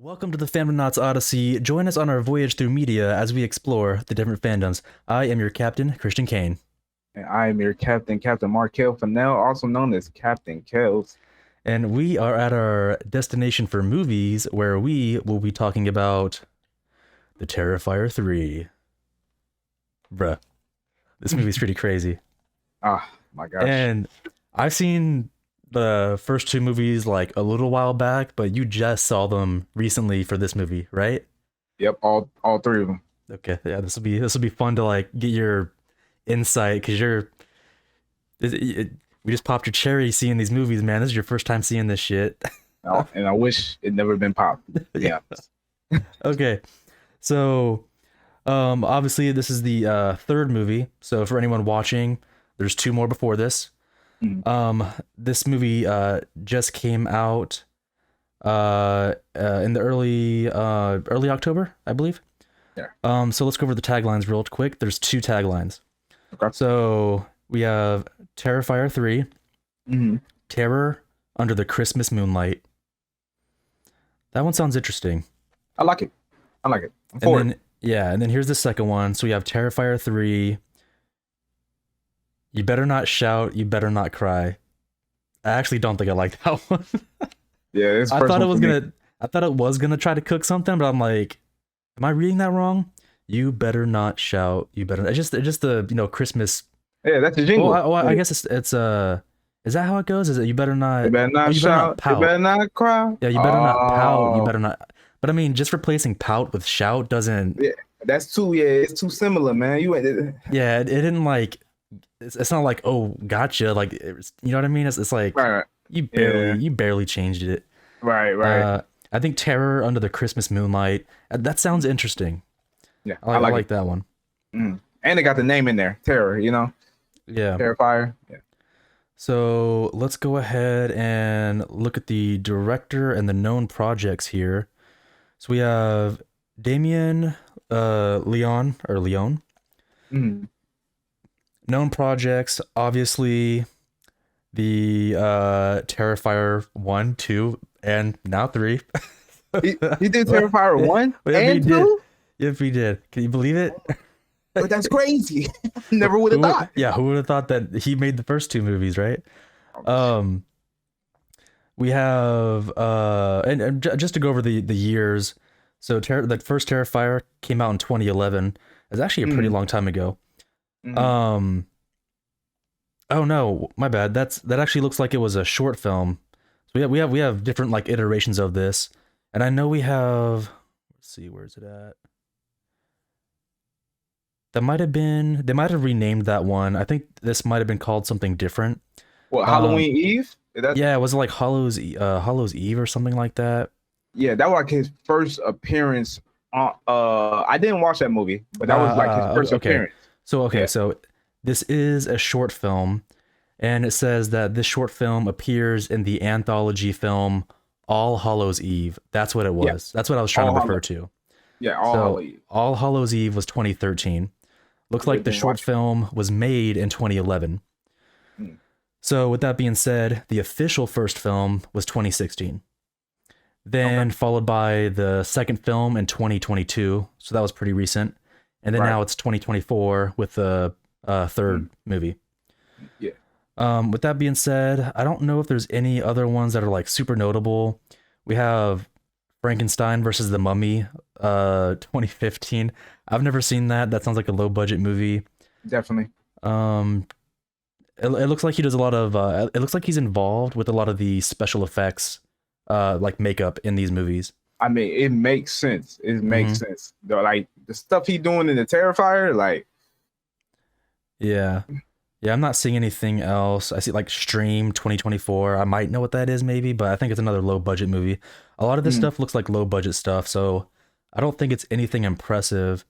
Welcome to the Fandomnauts Odyssey. Join us on our voyage through media as we explore the different fandoms. I am your captain, Christian Kane. And I am your captain, Captain Markel Fennell, also known as Captain Kells. And we are at our destination for movies where we will be talking about the Terrifier 3. Bruh, this movie's pretty crazy. Ah, my gosh. And I've seen the first two movies like a little while back, but you just saw them recently for this movie, right? Yep, all three of them. Okay, yeah, this will be fun to like get your insight because we just popped your cherry seeing these movies, man. This is your first time seeing this shit. And I wish it never been popped. Yeah. Okay, so obviously this is the third movie. So for anyone watching, there's two more before this. This movie just came out in the early October, I believe. Yeah. So let's go over the taglines real quick. There's two taglines. Okay. So we have Terrifier 3, Terror Under the Christmas Moonlight. That one sounds interesting. I like it. I'm and then here's the second one. So we have Terrifier 3. You better not shout, you better not cry. I actually don't think I like that one. Yeah, I thought it was gonna try to cook something, but I'm like, am I reading that wrong? You better not shout. You better. It's just the Christmas. Yeah, that's the jingle. I guess it's is that how it goes? Is it you better not? You better not shout. You better not cry. Yeah, you better not pout. You better not. But I mean, just replacing pout with shout doesn't. Yeah, that's too. Yeah, it's too similar, man. Yeah, it didn't like. It's not like, oh, gotcha. Like, you know what I mean? It's like right. You barely changed it. Right. I think Terror Under the Christmas Moonlight. That sounds interesting. Yeah, I like that one. And they got the name in there, Terror. Yeah. Terrifier. Yeah. So let's go ahead and look at the director and the known projects here. So we have Damien Leon. Known projects, obviously, the Terrifier 1, 2, and now 3. he did Terrifier 1 and 2? If he did. Can you believe it? But that's crazy. Never would have thought. Yeah, who would have thought that he made the first two movies, right? We have and just to go over the years. So the first Terrifier came out in 2011. It's actually a pretty long time ago. Oh no, my bad. That actually looks like it was a short film. So we have different like iterations of this, and I know we have. Let's see, where's it at? They might have renamed that one. I think this might have been called something different. What, Halloween Eve? Yeah, was it like Hallows Eve or something like that? Yeah, that was like his first appearance. I didn't watch that movie, but that was like his first appearance. So so this is a short film, and it says that this short film appears in the anthology film All Hallows Eve. That's what it was. Yeah. That's what I was trying to refer to. Yeah, All Hallows Eve was 2013. Looks like the short film was made in 2011. So with that being said, the official first film was 2016. Then followed by the second film in 2022. So that was pretty recent. And then now it's 2024 with the third movie. Yeah. With that being said, I don't know if there's any other ones that are like super notable. We have Frankenstein versus the Mummy, 2015. I've never seen that. That sounds like a low budget movie. Definitely. It looks like he does a lot of. It looks like he's involved with a lot of the special effects, like makeup in these movies. I mean, it makes sense. It makes sense. Like the stuff he doing in the Terrifier, like. Yeah, I'm not seeing anything else. I see like Stream 2024. I might know what that is maybe, but I think it's another low budget movie. A lot of this stuff looks like low budget stuff, so I don't think it's anything impressive.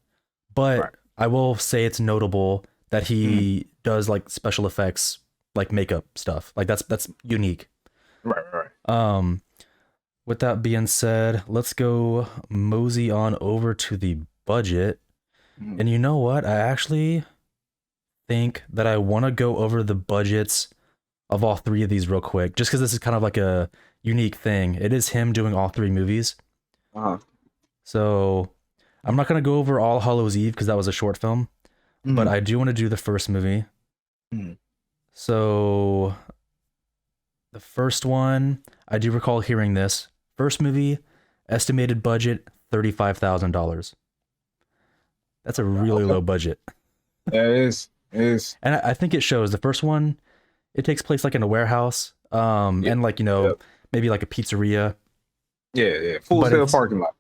But I will say it's notable that he does like special effects, like makeup stuff. Like that's unique. Right. With that being said, let's go mosey on over to the budget. And you know what? I actually think that I want to go over the budgets of all three of these real quick, just because this is kind of like a unique thing. It is him doing all three movies. Uh-huh. So I'm not gonna go over All Hallows Eve because that was a short film, but Mm-hmm. I do want to do the first movie. Mm-hmm. So the first one, I do recall hearing this. First movie, estimated budget $35,000. That's a really Okay. low budget. Yeah, it is. It is. And I think it shows. The first one, it takes place like in a warehouse, Yeah. and like, Yeah. maybe like a pizzeria, Yeah. Yeah. Full but Sail it's, parking lot.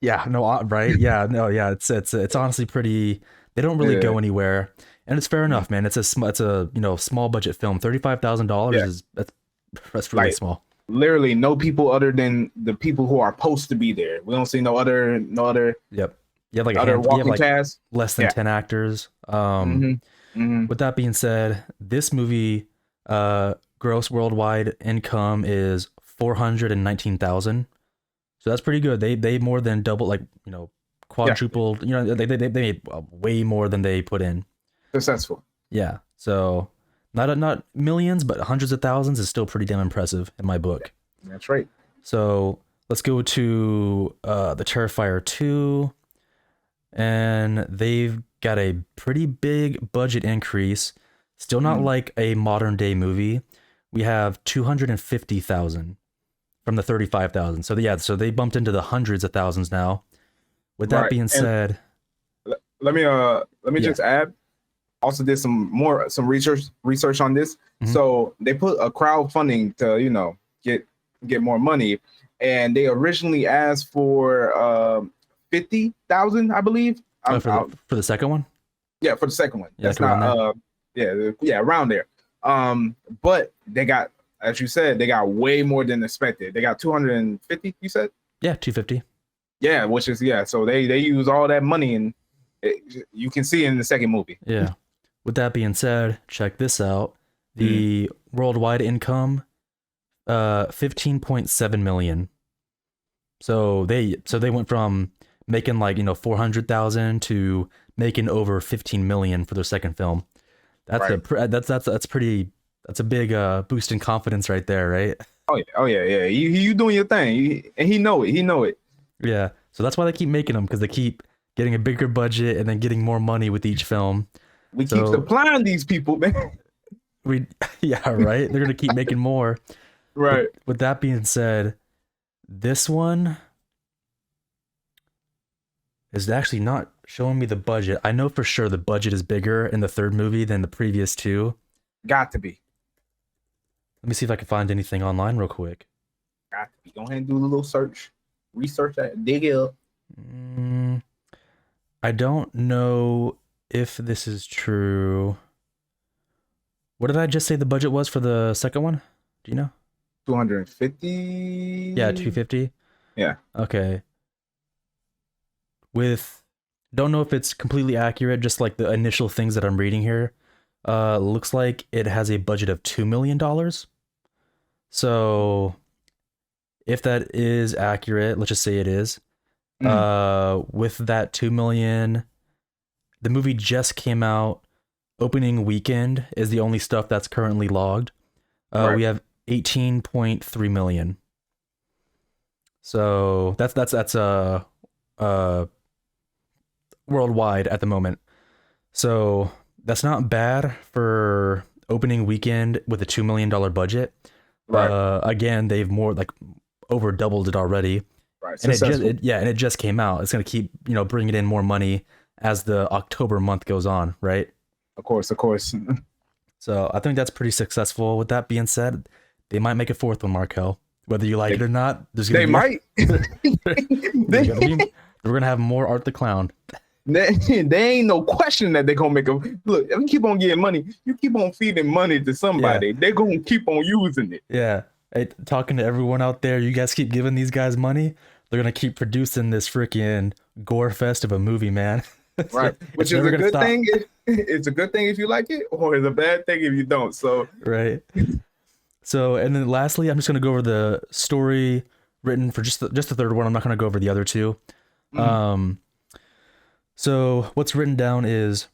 yeah, no, right? Yeah, no, yeah, it's honestly pretty. They don't really Yeah. go anywhere, and it's fair Mm. enough, man. It's a small budget film. $35,000 Yeah. is that's really Like small. literally no people other than the people who are supposed to be there. We don't see no other Yep. You have like a other handful. You have walking like cast. less than Yeah. 10 actors. Mm-hmm. Mm-hmm. With that being said, this movie, gross worldwide income is 419,000. So that's pretty good. They more than double, like, Yeah. quadrupled. They made way more than they put in. Successful. Yeah. So not millions, but hundreds of thousands is still pretty damn impressive in my book. That's right. So let's go to the Terrifier 2, and they've got a pretty big budget increase. Still not like a modern day movie. We have 250,000 from the 35,000. So yeah, so they bumped into the hundreds of thousands now. With that Right. being And said, let me yeah. just add. Also did some research on this. Mhm. So they put a crowdfunding to get more money, and they originally asked for 50,000, I believe. For the second one, Yeah, for the second one. yeah, That's like around not there. yeah, around there. But they got, as you said, they got way more than expected. They got 250, you said? Yeah, 250. Yeah, which is yeah. So they use all that money, and you can see it in the second movie. Yeah. With that being said, check this out. Mm. The worldwide income, 15.7 million. So they went from making like 400,000 to making over 15 million for their second film. That's Right. that's pretty. That's a big boost in confidence right there, right? Oh yeah, yeah. You doing your thing, and he know it. He know it. Yeah. So that's why they keep making them, because they keep getting a bigger budget and then getting more money with each film. We keep So supplying these people, man. yeah, right. They're gonna keep making more. Right. With that being said, this one is actually not showing me the budget. I know for sure the budget is bigger in the third movie than the previous two. Got to be. Let me see if I can find anything online real quick. Got to be. Go ahead and do a little research that, dig it up. I don't know if this is true. What did I just say the budget was for the second one? Do you know? 250. Yeah, 250. Yeah. Okay. Don't know if it's completely accurate, just like the initial things that I'm reading here. Looks like it has a budget of $2 million. So if that is accurate, let's just say it is. With that 2 million, the movie just came out. Opening weekend is the only stuff that's currently logged. Right. We have 18.3 million. So that's worldwide at the moment. So that's not bad for opening weekend with a $2 million budget. Right. Again, they've more like over doubled it already. Right. And Successful. it just came out. It's going to keep, bringing in more money as the October month goes on, right? Of course. So I think that's pretty successful. With that being said, they might make a fourth one, Markel. Whether you like it or not, They might. we're gonna have more Art the Clown. There ain't no question that they're gonna make a look. If you keep on getting money, you keep on feeding money to somebody. Yeah. They're gonna keep on using it. Yeah. Hey, talking to everyone out there, you guys keep giving these guys money, they're gonna keep producing this freaking gore fest of a movie, man. Right. Which is a good thing. It's a good thing if you like it, or it's a bad thing if you don't. So right. So, and then lastly, I'm just gonna go over the story written for just the third one. I'm not gonna go over the other two. So what's written down is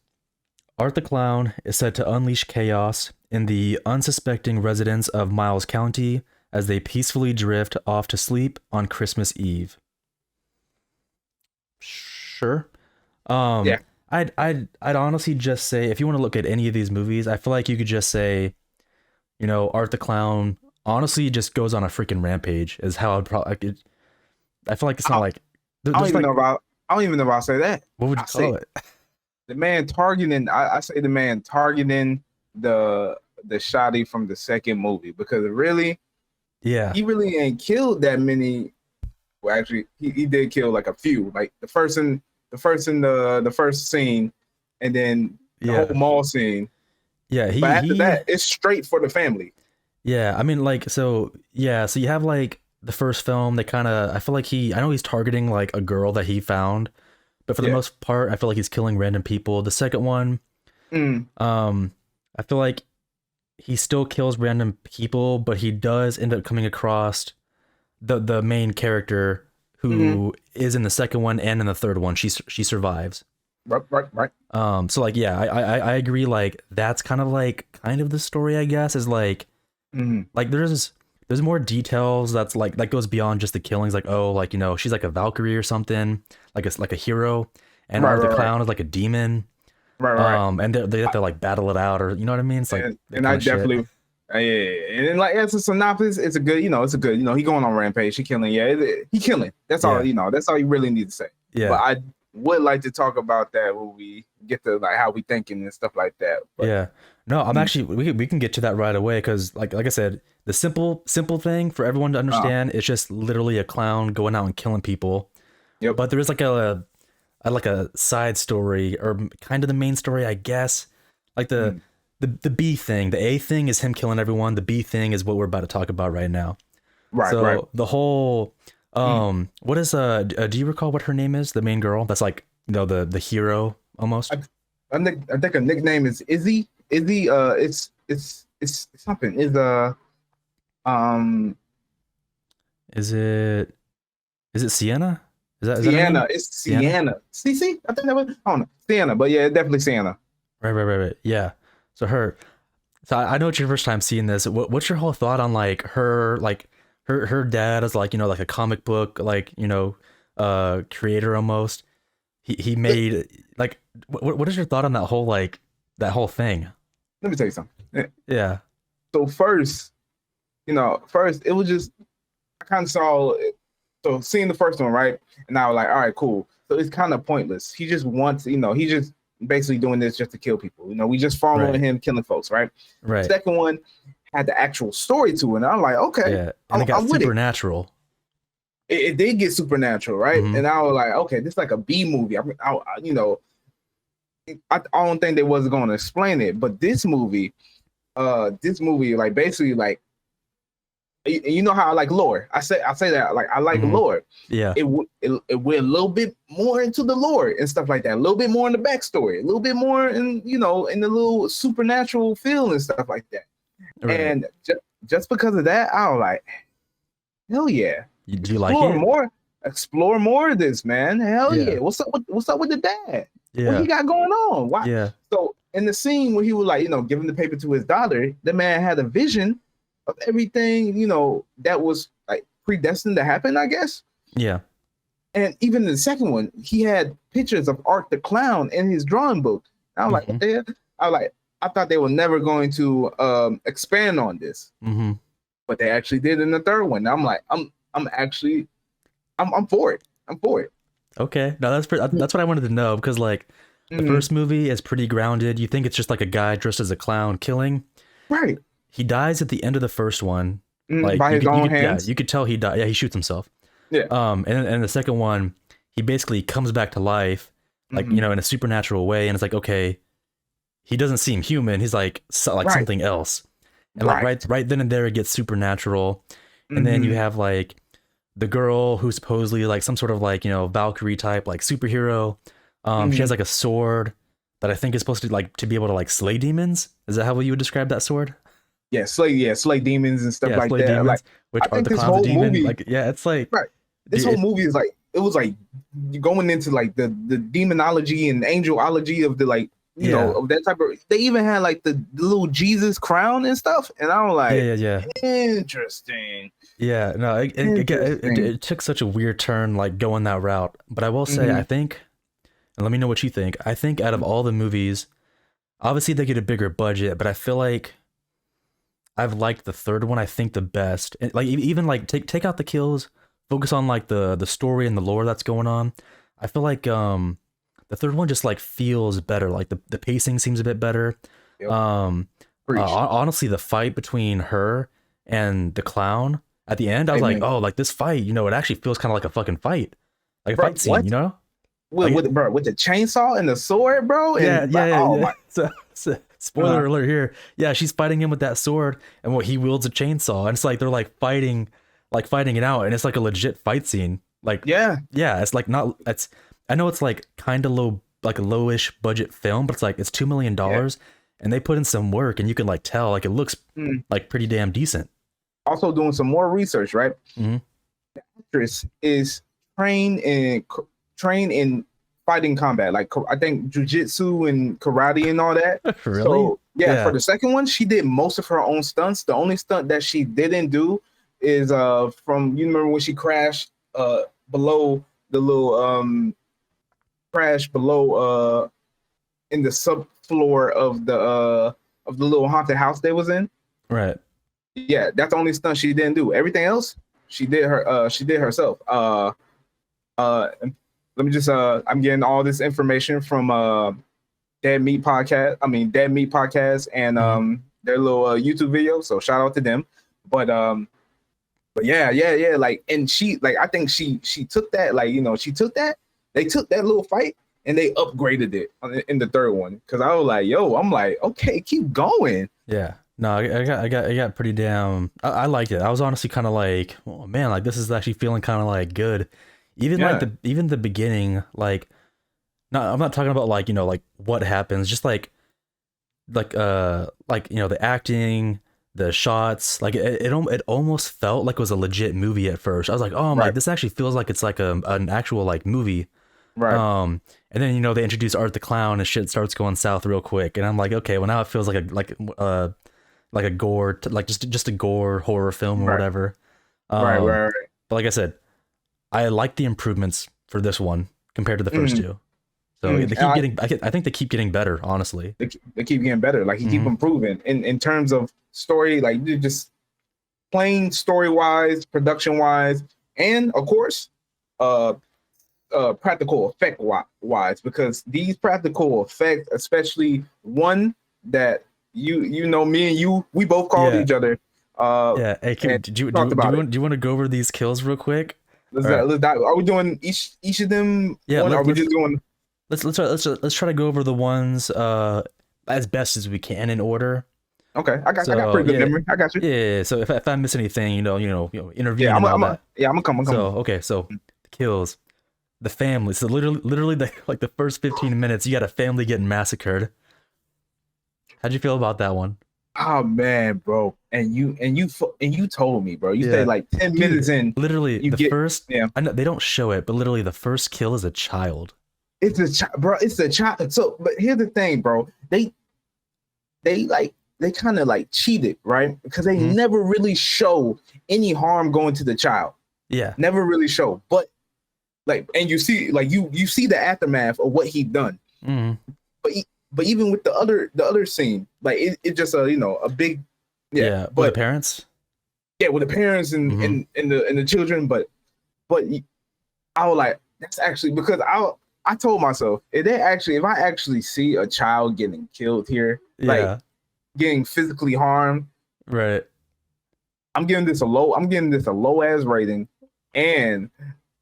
Art the Clown is said to unleash chaos in the unsuspecting residents of Miles County as they peacefully drift off to sleep on Christmas Eve. Sure. Um, Yeah. I'd honestly just say if you want to look at any of these movies, I feel like you could just say, you know, Art the Clown honestly just goes on a freaking rampage. Is how I'd probably. I feel like it's I not don't, like I don't there's even know like about. I don't even know if I say that. what would you I say call it? the man targeting. I say the man targeting the shotty from the second movie because really Yeah, he really ain't killed that many. Well, actually, he did kill like a few, like the first scene, and then the whole yeah, mall scene. yeah. But after He that, it's straight for the family. yeah. I mean, like so yeah. So you have like the first film. They kind of I feel like I know he's targeting like a girl that he found, but for the Yeah. most part, I feel like he's killing random people. The second one, Mm, um, I feel like he still kills random people, but he does end up coming across the main character mm-hmm. who is in the second one and in the third one. She survives. Right, right, right. So like yeah, I agree. Like that's kind of the story, I guess, is Mm-hmm. like there's more details that's like that goes beyond just the killings. Like oh, like you know she's like a Valkyrie or something, like a hero, and Right, Art the right, right, Clown is like a demon. right, right. And they have to like battle it out, or you know what I mean? It's like that And kind I of shit. definitely, yeah, yeah, yeah. And then, like as a synopsis, it's a good, it's a good, he going on rampage, he killing, yeah, he killing. That's all, Yeah, that's all you really need to say. But yeah, I would like to talk about that when we get to like how we thinking and stuff like that. But yeah. No, I'm mm, actually we can get to that right away because like I said, the simple thing for everyone to uh, understand is just literally a clown going out and killing people. yep, But there is like a side story or kind of the main story, I guess. Like mm, the B thing, the A thing is him killing everyone. The B thing is what we're about to talk about right now. right, right. So the whole Mm. what is do you recall what her name is? The main girl that's like you know the hero almost. I, I think a nickname is Izzy. Izzy, it's something. Um Is it Sienna? Is that her Sienna. name? It's Sienna? Sienna. See, I think that was, I don't know, Sienna, but yeah, definitely Sienna. Right. Yeah. So her. So I know it's your first time seeing this. What's your whole thought on like her dad is like you know like a comic book like you know creator almost. He Let, made like what is your thought on that whole thing? let me tell you something. Yeah. So first it was just I kind of saw so seeing the first one, right? And I was like, all right, cool. So it's kind of pointless. He just wants, he just basically doing this just to kill people. We just following Right. him killing folks, right? Right. Second one had the actual story to it. And I'm like, okay, Yeah. And it got I'm with it. supernatural. It did get supernatural, right? Mm-hmm. And I was like, okay, this is like a B movie. I don't think they was going to explain it, but this movie, like basically, like you know how I like lore. I say that like I like Mm-hmm. lore. Yeah. It went a little bit more into the lore and stuff like that. A little bit more in the backstory. A little bit more in in the little supernatural feel and stuff like that. Right. And just because of that, I was like, hell yeah, Do you like it? explore more of this, man. Hell Yeah. yeah. What's up with the dad? What he Yeah. got going on? Why? Yeah. So in the scene where he was like, giving the paper to his daughter, the man had a vision of everything, that was like predestined to happen, I guess. Yeah. And even in the second one, he had pictures of Art the Clown in his drawing book. I was like, Mm-hmm. what the hell? I was like, I thought they were never going to expand on this, Mm-hmm. but they actually did in the third one. I'm like, I'm actually, I'm for it. I'm for it. Okay. No, that's what I wanted to know because like the Mhm. first movie is pretty grounded. You think it's just like a guy dressed as a clown killing. Right. He dies at the end of the first one. Mhm. Like By his you own could yeah, hands. you could tell he died. Yeah, he shoots himself. Yeah. And the second one, he basically comes back to life, like you Mhm. know, in a supernatural way, and it's like okay, he doesn't seem human. He's like like Right. something else, and like Right. right then and there it gets supernatural, and then you Mhm. have like the girl who's supposedly like some sort of like you know Valkyrie type like superhero. She has Mhm. like a sword that I think is supposed to like to be able to like slay demons. Is that how you would describe that sword? Yeah, slay demons and stuff Yeah, like slay that. Like demons, which I are think the this clown's a whole demon. movie, Like yeah, it's like right? This whole dude, movie is like it was like going into like the demonology and angelology of the like yeah, of that type of. They even had like the little Jesus crown and stuff, and I was like, yeah. interesting, Yeah, no, interesting. it took such a weird turn, like going that route. But I will say, Hmm. I think and let me know what you think. I think out of all the movies, obviously they get a bigger budget, but I feel like I've liked the third one. I think the best. And like even like take out the kills, focus on like the story and the lore that's going on. I feel like the third one just like feels better. Like the pacing seems a bit better. Yep. Um, Preach. honestly, the fight between her and the clown at the end, I was like, Amen. oh, like this fight, it actually feels kind of like a fucking fight, like a Bro, fight scene, what? Like, With the chainsaw and the sword, bro? yeah, And yeah, yeah, oh yeah. my So, uh, spoiler alert here. Yeah, she's fighting him with that sword, and what he wields a chainsaw, and it's like they're like fighting it out, and it's like a legit fight scene. Like, yeah. yeah, it's like not. It's I know it's like kind of low, like a lowish budget film, but it's like it's Yeah. $2 million, and they put in some work, and you can like tell like it looks Mm. like pretty damn decent. Also doing some more research, right? Hmm. Actress is trained in trained in fighting combat, like I think jujitsu and karate and all that. Really? So yeah, for Yeah. the second one, she did most of her own stunts. The only stunt that she didn't do is from you remember when she crashed below the little crash below in the subfloor of the little haunted house they was in. Right. Yeah, that's the only stunt she didn't do. Everything else she did herself. Let me just I'm getting all this information from Dead Meat Podcast and Hmm. their little YouTube video. So shout out to them. But yeah. Like, and she like I think she took that, like, she took that, they took that little fight and they upgraded it in the third one. Cause I was like, yo, I'm like, okay, keep going. Yeah. No, I got pretty damn. I liked it. I was honestly kind of like, oh man, like this is actually feeling kind of like good. Even like Yeah. even the beginning, like, not I'm not talking about like like what happens, just like the acting, the shots, like it almost felt like it was a legit movie at first. I was like, oh, I'm like, Right. this actually feels like it's like an actual like movie. Right. And then they introduce Art the Clown and shit starts going south real quick, and I'm like, okay, well now it feels like a gore, like just a gore horror film or Right. whatever. Right. Um, Right. but like I said, I like the improvements for this one compared to the first Mm, two. So they keep I, getting, I think they keep getting better, honestly. they keep getting better. Like he keep Hmm. improving in terms of story, like just plain story wise, production wise, and of course, uh, practical effect wise. Because these practical effects, especially one that me and you, we both called Yeah, each other, uh, yeah. Hey, and did you talked about it. do you want to go over these kills real quick? All right. Let's dive. Are we doing each of them Yeah, one? Or are we just doing? let's try to go over the ones as best as we can in order. Okay, I got So pretty good yeah, memory. I got you. yeah. So if I miss anything, Yeah, intervene and all that. I'm gonna come. I'm So coming. okay, so the kills, the family. So literally like the first 15 minutes, you got a family getting massacred. How'd you feel about that one? Oh man, bro, and you told me, bro. You say Yeah, like 10 minutes dude. in, Literally you the get first. yeah. I know they don't show it, but literally the first kill is a child. It's a child, bro. It's a child. So, but here's the thing, bro. They kind of like cheated, right? Because they Mhm. never really show any harm going to the child. Yeah, Never really show, but like, and you see, like you see the aftermath of what he done. hmm, But but even with the other scene, like it just a big yeah. yeah. With the But parents. yeah, with the parents Hmm. and the children, but I was like, that's actually because I told myself if I actually see a child getting killed here, like Yeah, getting physically harmed, right. I'm getting this a low ass rating, and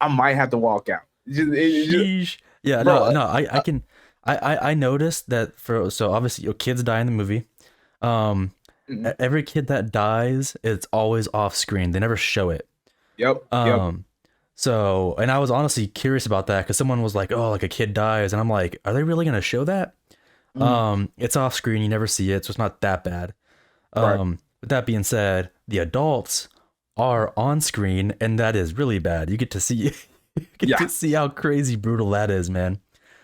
I might have to walk out. Sheesh. Yeah, Bro, no. I can. I noticed that so obviously your kids die in the movie. Um, mm, every kid that dies, it's always off screen. They never show it. yep. Um, so, and I was honestly curious about that because someone was like, "Oh, like a kid dies," and I'm like, "Are they really gonna show that?" Mm, It's off screen. You never see it, so it's not that bad. right. With that being said, the adults are on screen, and that is really bad. You get to see, you get Yeah. to see how crazy brutal that is, man.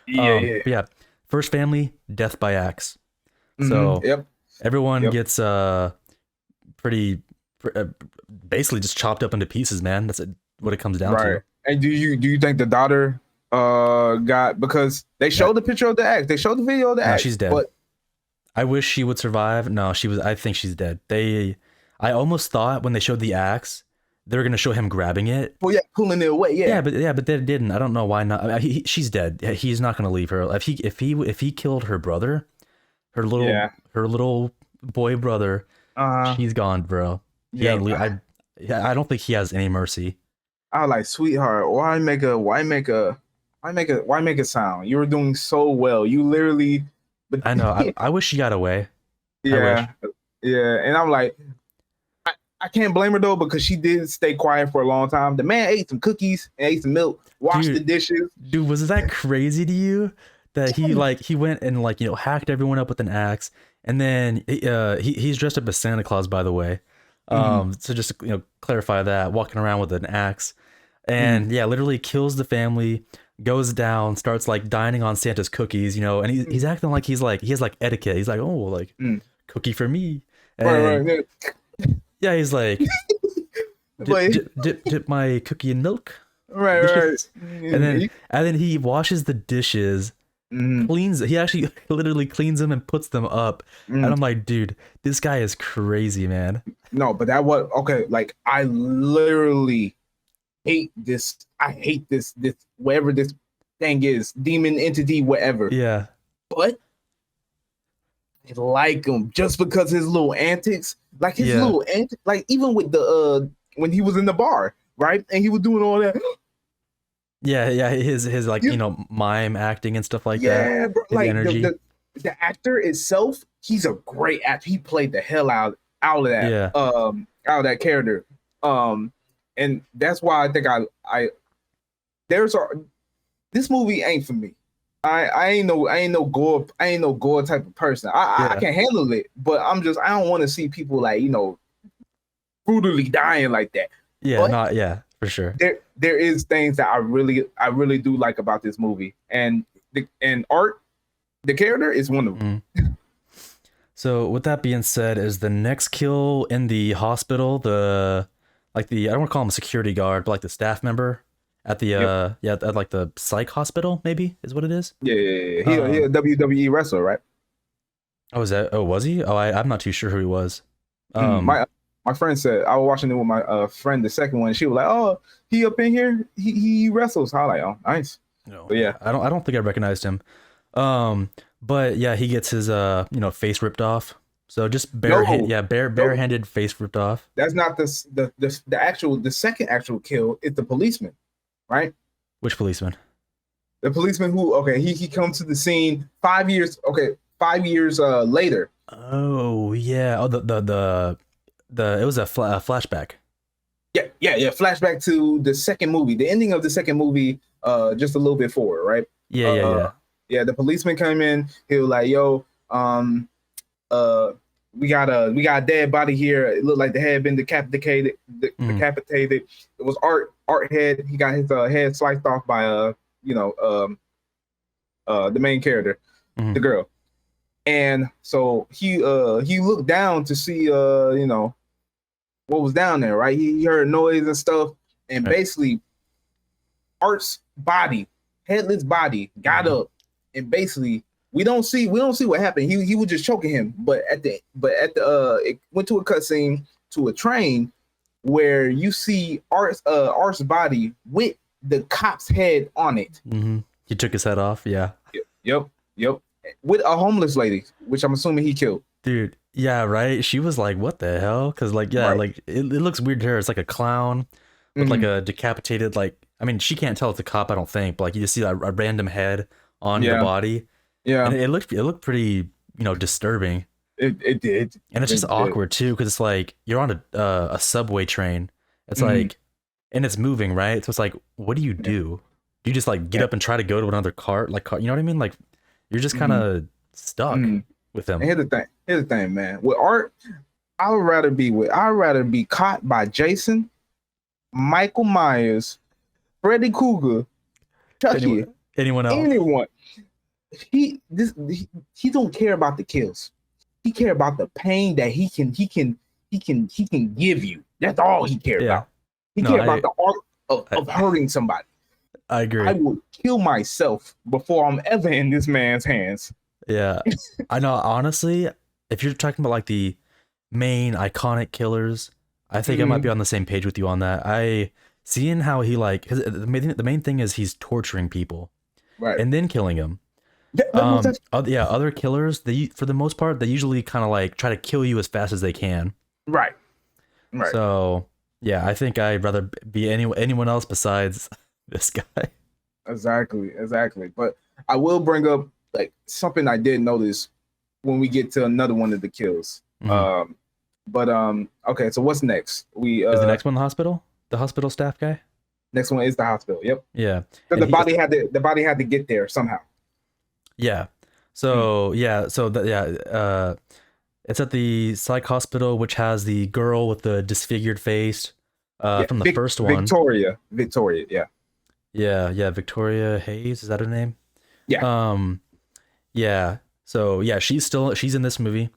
Yeah. But yeah, first family, death by axe. So Yep. everyone Yep. gets pretty uh, basically just chopped up into pieces, man. That's what it comes down Right. to. And do you think the daughter? got because they Yeah, showed the picture of the axe. They showed the video of the no, axe, she's dead. but I wish she would survive. No, she was. I think she's dead. I almost thought when they showed the axe, they were gonna show him grabbing it. well, yeah, pulling it away. Yeah. Yeah, but they didn't. I don't know why not. She's dead. He's not gonna leave her. If he killed her brother, Yeah. her little boy brother, Uh, she's gone, bro. He yeah. ain't. I don't think he has any mercy. I was like, sweetheart, why make a sound? You were doing so well. You literally, but I know. I wish she got away. I wish. yeah, yeah. And I'm like, I can't blame her though because she did stay quiet for a long time. The man ate some cookies and ate some milk, washed the Dude, dishes. dude, was that crazy to you? That he went and hacked everyone up with an axe, and then he's dressed up as Santa Claus, by the way. Mm-hmm, So just to, clarify that, walking around with an axe, mm-hmm. and yeah, literally kills the family, goes down, starts like dining on Santa's cookies, and he's acting like he has like etiquette. He's like, oh, like Mm. cookie for me, Right, and right. yeah, he's like, But dip my cookie in milk, right, right. dishes, and then he washes the dishes, Mm, cleans. He actually literally cleans them and puts them up, and mm. I'm like, dude, this guy is crazy, man. No, but that was okay. Like I literally hate this. I hate this whatever this thing is, demon entity, whatever. Yeah, But I like him just because his little antics, like his yeah, little antics, like even with the when he was in the bar, right, and he was doing all that. yeah. His like You, mime acting and stuff like that. yeah, bro. His Like energy. the actor itself, he's a great actor. He played the hell out of that Yeah, out of that character. And that's why I think I there's a this movie ain't for me. I ain't no gore type of person. I yeah, can handle it, but I don't want to see people like brutally dying like that. yeah. But Not yeah, for sure. there is things that I really do like about this movie, and art, the character is one of them. Mm. So with that being said, is the next kill in the hospital the I don't want to call him a security guard, but like the staff member at the Yep. at like the psych hospital maybe is what it is. Yeah, yeah, yeah. He a Um, WWE wrestler, right? was he? Oh, I'm not too sure who he was. Mm, Um, my friend said I was watching it with my friend, the second one. She was like, "Oh, he up in here. He wrestles." I was like, "Oh, nice." no, But yeah, I don't think I recognized him. But yeah, he gets his face ripped off. So just no, no, barehanded face ripped off. that's not the second actual kill. It's the policeman, right? Which policeman? The policeman who he comes to the scene 5 years 5 years later. Oh yeah. Oh the it was a flashback. Yeah. Flashback to the second movie, the ending of the second movie, just a little bit forward, right? Uh, Yeah. yeah, the policeman came in. He was like, "Yo, uh, we got a dead body here. It looked like the head had been decapitated. Mm, Decapitated. It was Art head. He got his head sliced off by you know the main character, mm, the girl. And so he looked down to see what was down there, right? He heard noise and stuff, and right. basically Art's body, headless body, got Mhm. up, and basically we don't see what happened. He was just choking him, but at the it went to a cutscene to a train where you see Art's body with the cop's head on it. Mhm. He took his head off. Yeah. Yep, yep, with a homeless lady, which I'm assuming he killed. Dude. Yeah. Right. She was like, "What the hell?" Because like yeah, Right. like it looks weird to her. It's like a clown with like Mhm. a decapitated like. I mean, she can't tell it's a cop. I don't think, but like you just see a random head on the Yeah, body, and yeah. it looked pretty disturbing. It did. And it's just It did. awkward too because it's like you're on a subway train. It's Mhm. like and it's moving, right? So it's like, what do you Yeah, do? Do you just like get yeah. up and try to go to another cart, like you know what I mean? Like you're just kind Mhm. of stuck Mhm. with And him. here's the thing, man. With Art, I'd rather be caught by Jason, Michael Myers, Freddy Krueger, Chucky, Anyone else? anyone. He don't care about the kills. He care about the pain that he can give you. That's all he care Yeah. about. He No, care about the art I of hurting somebody. I I agree. would kill myself before I'm ever in this man's hands. Yeah. I know, honestly, if you're talking about like the main iconic killers, I think I might be Mm, on the same page with you on that. I seeing how he like the main thing is he's torturing people right. and then killing them. That was that. Yeah, other killers, they for the most part, they usually kind of like try to kill you as fast as they can. Right. Right. So, yeah, I think I'd rather be anyone else besides this guy. Exactly. Exactly. But I will bring up like something I did notice when we get to another one of the kills. Mhm. Okay, so what's next? We Is the next one the hospital? The hospital staff guy? next one is the hospital. Yep. Yeah. Because And he the body had to get there somehow. yeah. Mm. It's at the psych hospital which has the girl with the disfigured face Yeah. from the first one. Victoria. Victoria, yeah. Yeah, yeah, Victoria Hayes, is that her name? Yeah. Um yeah. So, yeah, she's in this movie.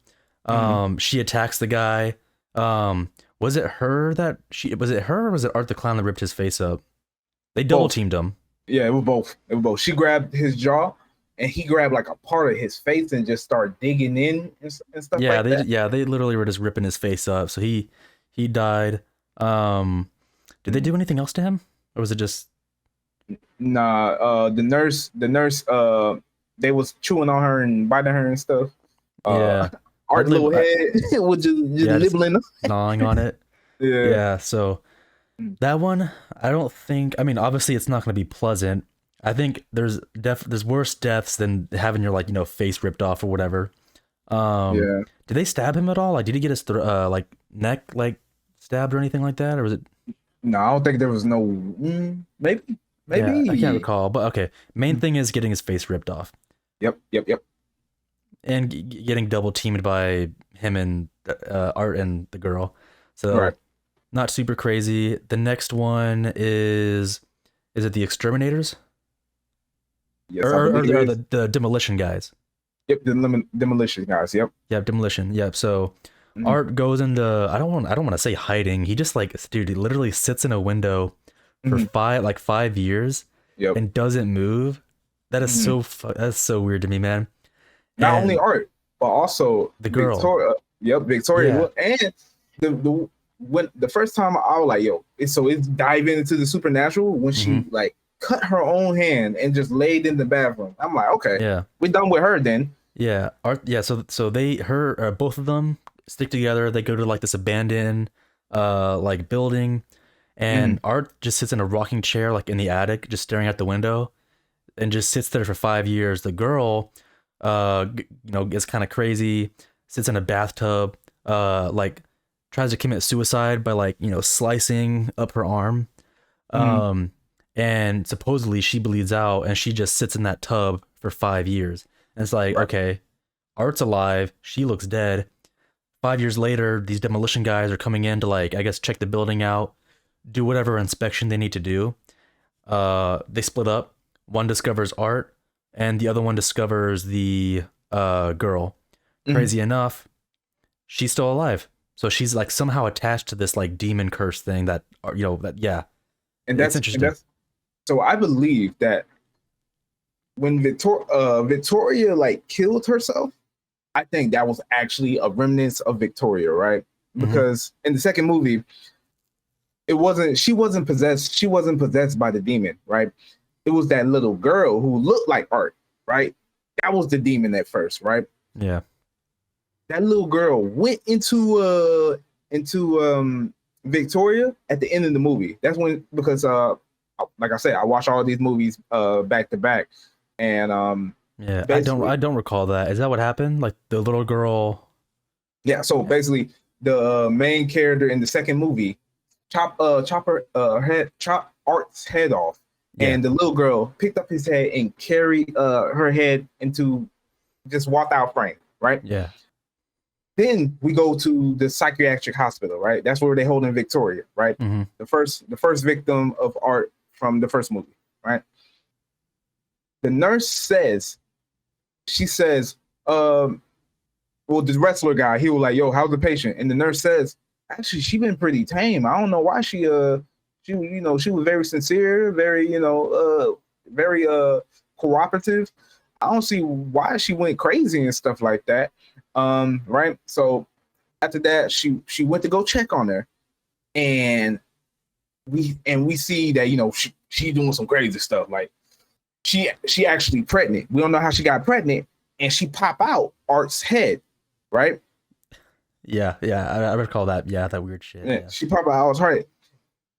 Mhm. She attacks the guy. Was it her that she was it her or was it Art the Clown that ripped his face up? They double Both. teamed him. Yeah, it was both. It was both. She grabbed his jaw and he grabbed like a part of his face and just started digging in and stuff Yeah, like they that. yeah, they literally were just ripping his face up. So he died. Did they Mm. do anything else to him? Or was it just Nah, the nurse, they was chewing on her and biting her and stuff. Uh, yeah. Art little head was just Yeah, just nibbling. gnawing on it. Yeah. Yeah, so that one, I don't think. I mean, obviously, it's not going to be pleasant. I think there's worse deaths than having your like face ripped off or whatever. Um, Yeah. did they stab him at all? Like, did he get his like neck like stabbed or anything like that, or was it? No, I don't think there was no. Maybe. Yeah, I can't Maybe. recall. But okay, main thing is getting his face ripped off Yep. Yep. Yep. and getting double teamed by him and Art and the girl. Right. So not super crazy. The next one is it the exterminators Yes, I believe it or is. the demolition guys? Yep. The demolition guys. Yep. Yeah, demolition. Yep. So Mhm. Art goes into I don't want to say hiding. He just like dude, he literally sits in a window for Mhm. 5 years Yep. and doesn't move. That is Mhm. that's so weird to me, man. Not only And Art, but also the girl. Victoria. Yep, Victoria. Yeah. And the when the first time I was like, yo, it's diving into the supernatural when Hmm. she like cut her own hand and just laid in the bathroom. I'm like, okay, Yeah. we're done with her then. Yeah. Art yeah, so they her both of them stick together. They go to like this abandoned like building Mm, and Art just sits in a rocking chair like in the attic just staring out the window and just sits there for 5 years. The girl gets kind of crazy, sits in a bathtub, like tries to commit suicide by like, slicing up her arm. mm, Um and supposedly she bleeds out and she just sits in that tub for 5 years. And it's like, right. okay, Art's alive, she looks dead. 5 years later, these demolition guys are coming in to like, I guess, check the building out, do whatever inspection they need to do. They split up. One discovers Art, and the other one discovers the girl. Mm. Crazy enough, she's still alive. So she's like somehow attached to this like demon curse thing that yeah, And it's that's interesting. so I believe that when Victoria like killed herself, I think that was actually a remnants of Victoria, right? Hmm. Because in the second movie, she wasn't possessed by the demon, right? It was that little girl who looked like Art, right? That was the demon at first, right? Yeah. That little girl went into Victoria at the end of the movie. That's when, because like I said, I watch all these movies back to back, and Yeah. I basically, don't recall that. Is that what happened? Like the little girl. yeah. So basically, the main character in the second movie chop Art's head off, Yeah. and the little girl picked up his head and carried her head into just walked out frame, right? Yeah. Then we go to the psychiatric hospital, right? That's where they hold in Victoria, right? Hmm. The first victim of Art from the first movie, right? The nurse says, she says, well, this wrestler guy, he was like, yo, how's the patient? And the nurse says, actually, she been pretty tame. I don't know why she was very sincere, very, very cooperative. I don't see why she went crazy and stuff like that. Right. So after that, she went to go check on her, and we see that she doing some crazy stuff. Like she actually pregnant. We don't know how she got pregnant, and she pop out Art's head, right? Yeah, yeah, I recall that. Yeah, that weird shit. Yeah, Yeah. she pop out Art's head,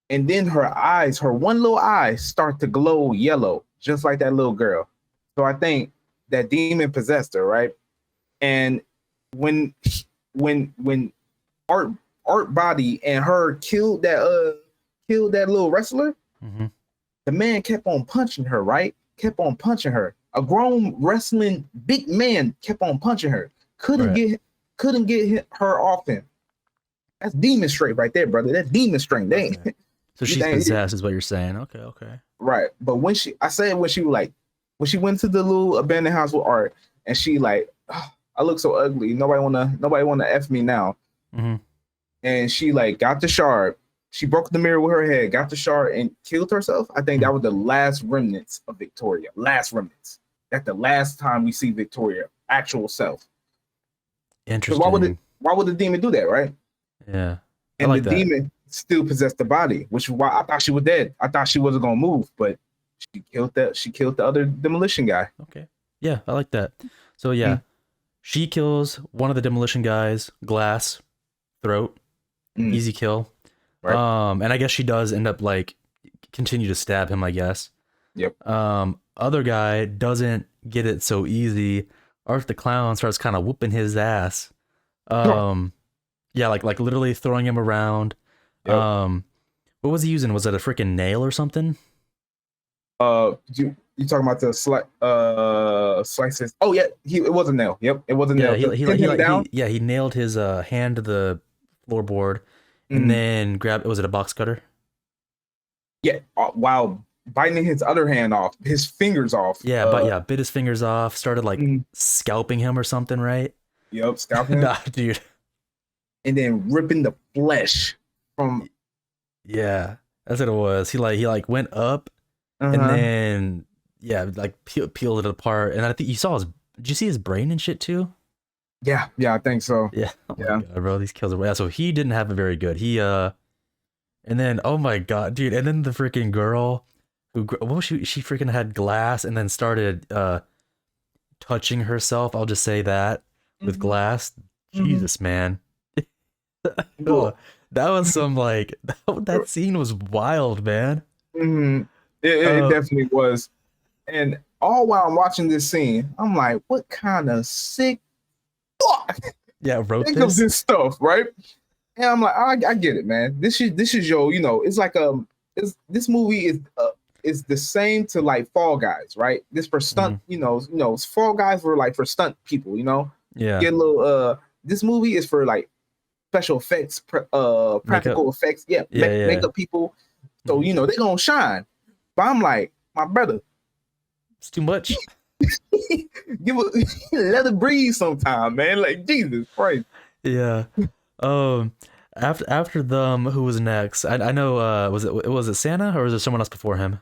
and then her eyes, her one little eye, start to glow yellow, just like that little girl. So I think that demon possessed her, right? And when when Art Body and her killed that little wrestler, Mm-hmm. the man kept on punching her, right? Kept on punching her. A grown wrestling big man kept on punching her. Couldn't Right. get her off him. That's demon straight right there, brother. That's demon strength. They ain't, Okay. So you she's think possessed, is what you're saying? Okay, okay. right. But when she went to the little abandoned house with Art, and she like, "Oh, I look so ugly. Nobody wanna f me now." Mm-hmm. And she like got the shard. She broke the mirror with her head, got the shard, and killed herself. I think that was the last remnants of Victoria. Last remnants. That's the last time we see Victoria actual self. Because Interesting. why would the demon do that, right? Yeah, I And the like that. demon still possessed the body, which is why I thought she was dead. I thought she wasn't gonna move, but she killed the other demolition guy. Okay. Yeah, I like that. So yeah, Mm, she kills one of the demolition guys, Glass, throat, mm, easy kill. right. And I guess she does end up like continue to stab him, I guess. Yep. Other guy doesn't get it so easy. Art the Clown starts kind of whooping his ass. Um, yeah, like literally throwing him around. Yep. What was he using? Was it a freaking nail or something? You talking about the slices? Oh yeah, it was a nail. Yep, it was a Yeah, nail to pin him down. he nailed his hand to the floorboard, and Mm, then grabbed. Was it a box cutter? yeah, while biting his other hand off, his fingers off. Yeah, but yeah, bit his fingers off. Started like Mm, scalping him or something, right? yep, scalping him, Nah, dude. and then ripping the flesh from. Yeah, that's what it was. He like went up and Uh-huh. then yeah, like peeled it apart. And I think you saw his. Did you see his brain and shit too? Yeah, I think so. Yeah. Oh my Yeah. god, bro, these kills are. Yeah, so he didn't have it very good. And then oh my god, dude, and then the freaking girl what was she? She freaking had glass and then started touching herself. I'll just say that with Mhm, glass. mhm. Jesus, man. Oh, Well, that was some like that scene was wild, man. mhm. It Uh, definitely was. And all while I'm watching this scene, I'm like, what kind of sick fuck yeah, wrote think of this. this stuff, right? And I'm like, I get it, man. This is your, it's like this movie is the same to like Fall Guys, right? This for stunt, Mhm. Fall Guys were like for stunt people, Yeah, get a little this movie is for like special effects, makeup. practical effects, yeah, Yeah, yeah. makeup people. So Mhm. they gonna shine. But I'm like, my brother, It's too much. give a let it breathe sometime, man. Like Jesus Christ. Yeah. Um, after them, who was next? I know. Was it Santa or was it someone else before him?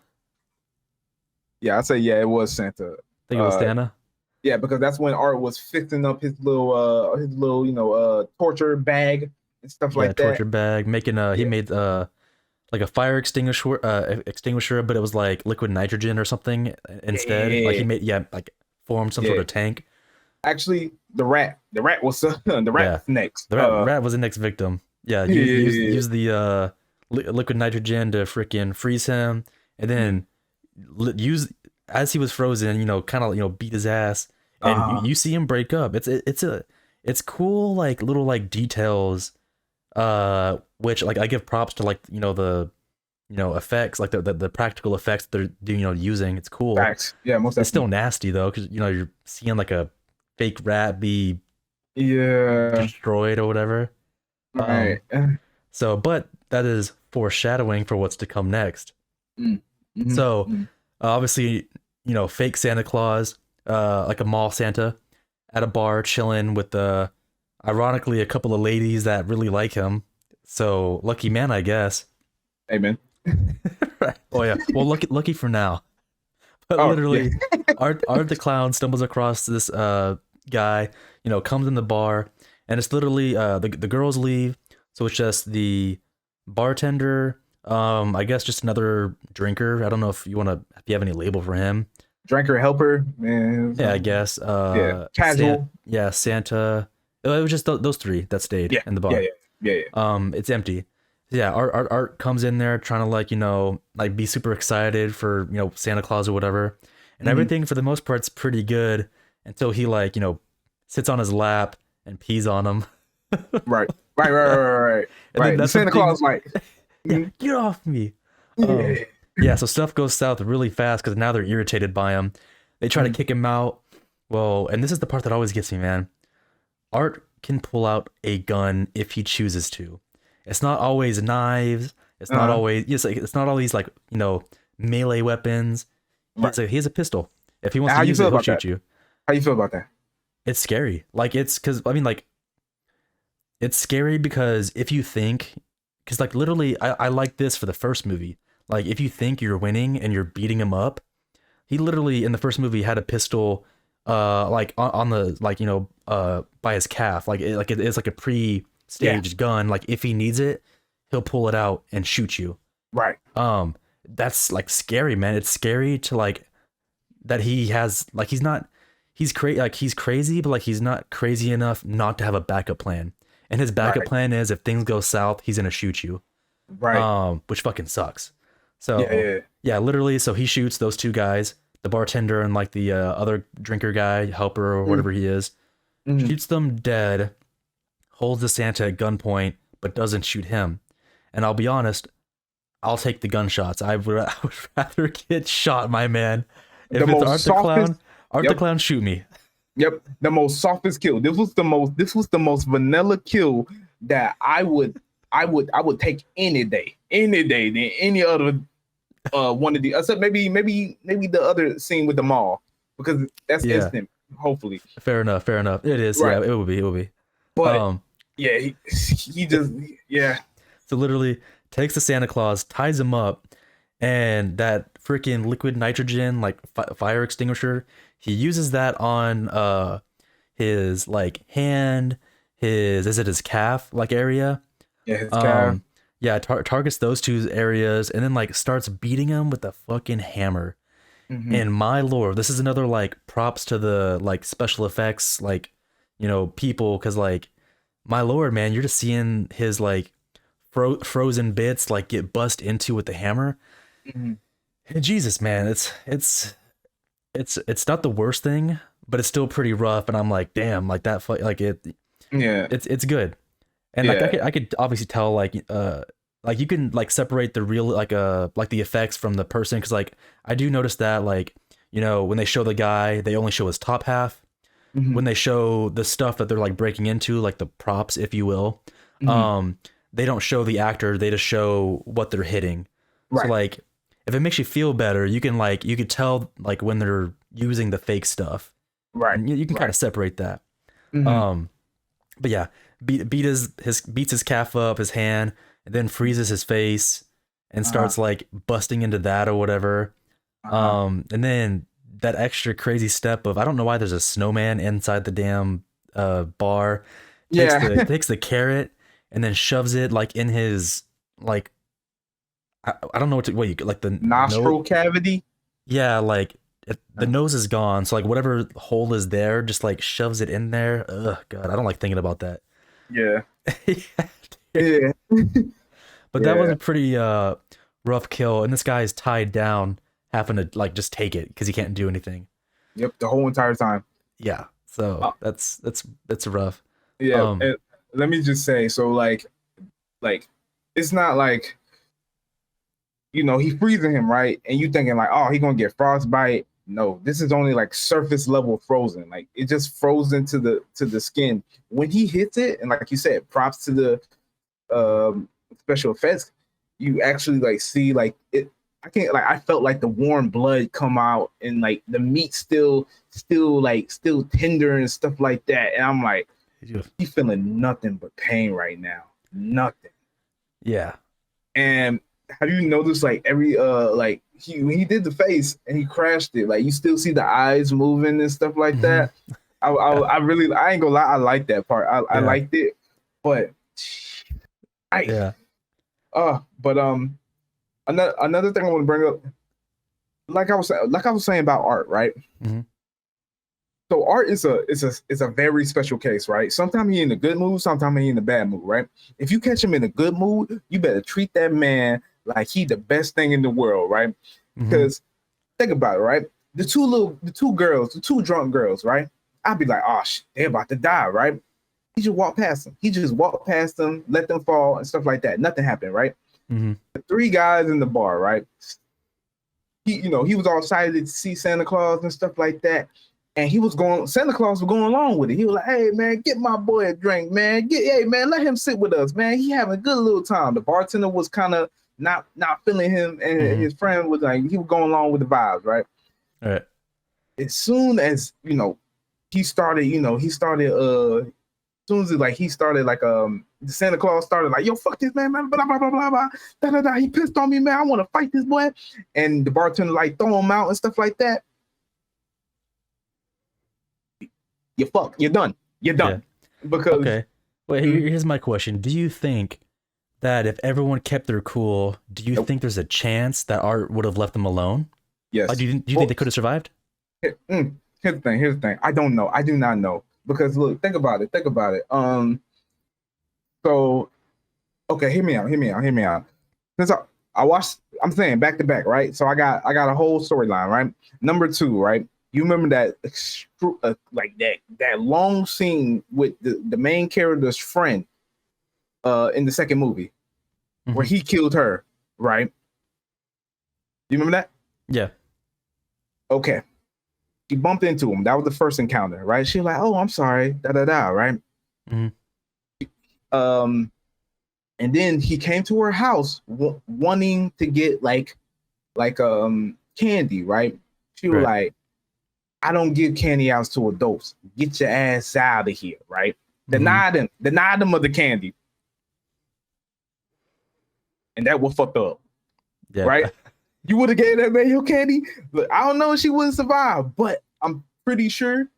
Yeah, I say yeah, it was Santa. I think it was Uh, Santa. yeah, because that's when Art was fixing up his little torture bag and stuff Yeah, like that. torture bag. Making he Yeah, made like a fire extinguisher, but it was like liquid nitrogen or something instead. Like he yeah, made like formed some sort yeah. of tank. Actually, the rat was the rat Yeah, was next. the rat was the next victim. Yeah, Yeah, use the liquid nitrogen to freaking freeze him, and then use as he was frozen. Kind of beat his ass, and uh-huh. you see him break up. It's cool like little like details, which like I give props to like the effects like the practical effects they're doing using. It's cool. Facts. Yeah, most It's still definitely. nasty though because you're seeing like a fake rat be Yeah, destroyed or whatever. right. So, but that is foreshadowing for what's to come next. Mm, mhm, So, mhm. obviously, fake Santa Claus, like a mall Santa, at a bar chilling with ironically, a couple of ladies that really like him. So, lucky man, I guess. Amen. Right. Oh yeah. Well, lucky for now. But Oh yeah. literally, Art the clown stumbles across this guy. Comes in the bar, and it's literally the girls leave, so it's just the bartender. I guess just another drinker. I don't know if you have any label for him. Drinker helper, man. Yeah, I guess. Yeah, casual. Santa. It was just those three that stayed Yeah, in the yeah, bar. yeah, yeah, yeah. It's empty. Yeah, Art comes in there trying to like be super excited for Santa Claus or whatever, and Mhm. everything for the most part's pretty good until he sits on his lap and pees on him. Right, right, right, right, right, right. And then Right. And that's when Santa things, Claus like, yeah, mhm, get off me. Um, yeah, yeah, so stuff goes south really fast because now they're irritated by him. They try to mhm, kick him out. Well, and this is the part that always gets me, man. Art can pull out a gun if he chooses to. It's not always knives. uh, It's not always like melee weapons. right. He has a pistol. If he wants And to how you use feel it, he'll about that? shoot you. How you feel about that? It's scary. Like it's because I mean like it's scary because if you think because like literally I like this for the first movie. Like if you think you're winning and you're beating him up, he literally in the first movie had a pistol like on the like by his calf like it is like a Yeah, pre-staged gun like if he needs it he'll pull it out and shoot you. right, That's like scary, man. It's scary to like that he has like he's crazy but like he's not crazy enough not to have a backup plan, and his backup right, plan is if things go south he's gonna shoot you, right. which fucking sucks. Yeah, So yeah. yeah, literally, so he shoots those two guys, the bartender and like the other drinker guy, helper or Mm, whatever he is, mhm. shoots them dead, holds the Santa at gunpoint, but doesn't shoot him. And I'll be honest, I'll take the gunshots. I would rather get shot, my man. The If it's most softest. Art the Yep, Clown, shoot me. yep. The most softest kill. This was the most. This was the most vanilla kill that I would take any day than any other one of the except maybe the other scene with the mall because that's Yeah, instant. Hopefully, fair enough, fair enough. It is, right. yeah, it would be. But Um, yeah, he just yeah. so literally takes the Santa Claus, ties him up, and that freaking liquid nitrogen like fire extinguisher, he uses that on his like hand, his is it his calf like area. Yeah, his calf. Um, yeah, targets those two areas and then like starts beating him with a fucking hammer. Hmm. And my lord, this is another like props to the like special effects like people because like my lord, man, you're just seeing his like frozen bits like get bust into with the hammer. Hmm. And Jesus, man, it's not the worst thing, but it's still pretty rough. And I'm like, damn, like that fight, like Yeah, it's good. And like yeah. I could obviously tell like you can like separate the real like the effects from the person because like I do notice that like when they show the guy they only show his top half. Hmm. When they show the stuff that they're like breaking into like the props if you will, Hmm. um they don't show the actor, they just show what they're hitting. So Right, like if it makes you feel better you could tell like when they're using the fake stuff, right, and you can kind right. of separate that. Hmm. um but yeah, beats his calf up, his hand, and then freezes his face and Uh-huh. starts like busting into that or whatever. Uh-huh. And then that extra crazy step of I don't know why there's a snowman inside the damn bar. Yeah. Takes the carrot and then shoves it like in his like I don't know what you like the nose. Nostril cavity. Yeah, like the Uh, nose is gone, so like whatever hole is there, just like shoves it in there. Ugh, God, I don't like thinking about that. yeah, Yeah, dude. yeah, But that was yeah. a pretty rough kill, and this guy is tied down, having to like just take it because he can't do anything. Yep, the whole entire time. Yeah, so Uh, that's rough. yeah, Um, and let me just say, so like, it's not like he freezing him right, and you thinking like, oh, he gonna get frostbite. No, this is only like surface level frozen. Like it just frozen to the skin. When he hits it, and like you said, props to the special effects. You actually like see like it. I can't like I felt like the warm blood come out and like the meat still tender and stuff like that. And I'm like, he feeling nothing but pain right now. Nothing. yeah, And have you noticed like every like he when he did the face and he crashed it, like you still see the eyes moving and stuff like Hmm. that. I really I ain't gonna lie, I like that part. I Yeah. liked it, but I Yeah. but another thing I want to bring up, like I was saying about art, right? Hmm. So art is a very special case, right? Sometimes he in a good mood, sometimes he in a bad mood, right? If you catch him in a good mood, you better treat that man like he the best thing in the world, right? Hmm. Because think about it, right? The two girls, the two drunk girls, right? I'd be like, oh shit, they're about to die, right? He just walked past them. He just walked past them, let them fall and stuff like that. Nothing happened, right? Hmm. The three guys in the bar, right? He was all excited to see Santa Claus and stuff like that. And Santa Claus was going along with it. He was like, hey man, get my boy a drink, man. Hey man, let him sit with us, man. He having a good little time. The bartender was kind of not feeling him, and Hmm. his friend was like, he was going along with the vibes, right? All right. As soon as he started as soon as he started like the Santa Claus started like, yo, fuck this man, blah blah blah blah blah, da da da. He pissed on me, man. I want to fight this boy, and the bartender like throw him out and stuff like that. You're done, you're Yeah. done, because Okay. Wait, mm, here's my question. Do you think that if everyone kept their cool, do you nope, think there's a chance that Art would have left them alone? Like, yes. do you think Well, they could have survived? here's the thing. Here's the thing. I don't know. I do not know because look, think about it. Think about it. So okay, hear me out. Hear me out. Hear me out. Since I watched, I'm saying back to back, right? So I got a whole storyline, right? Number two, right? You remember that like that long scene with the main character's friend in the second movie where Hmm. he killed her, right? You remember that? Yeah. Okay. She bumped into him. That was the first encounter, right? She was like, "Oh, I'm sorry," da da da, right? Hmm. Um, and then he came to her house wanting to get like candy, right? She was Right. like, I don't give candy outs to adults. Get your ass out of here, right? Hmm. Deny them of the candy. And that was fucked up, Yeah. right? You would have gave that man your candy. Look, I don't know if she wouldn't survive, but I'm pretty sure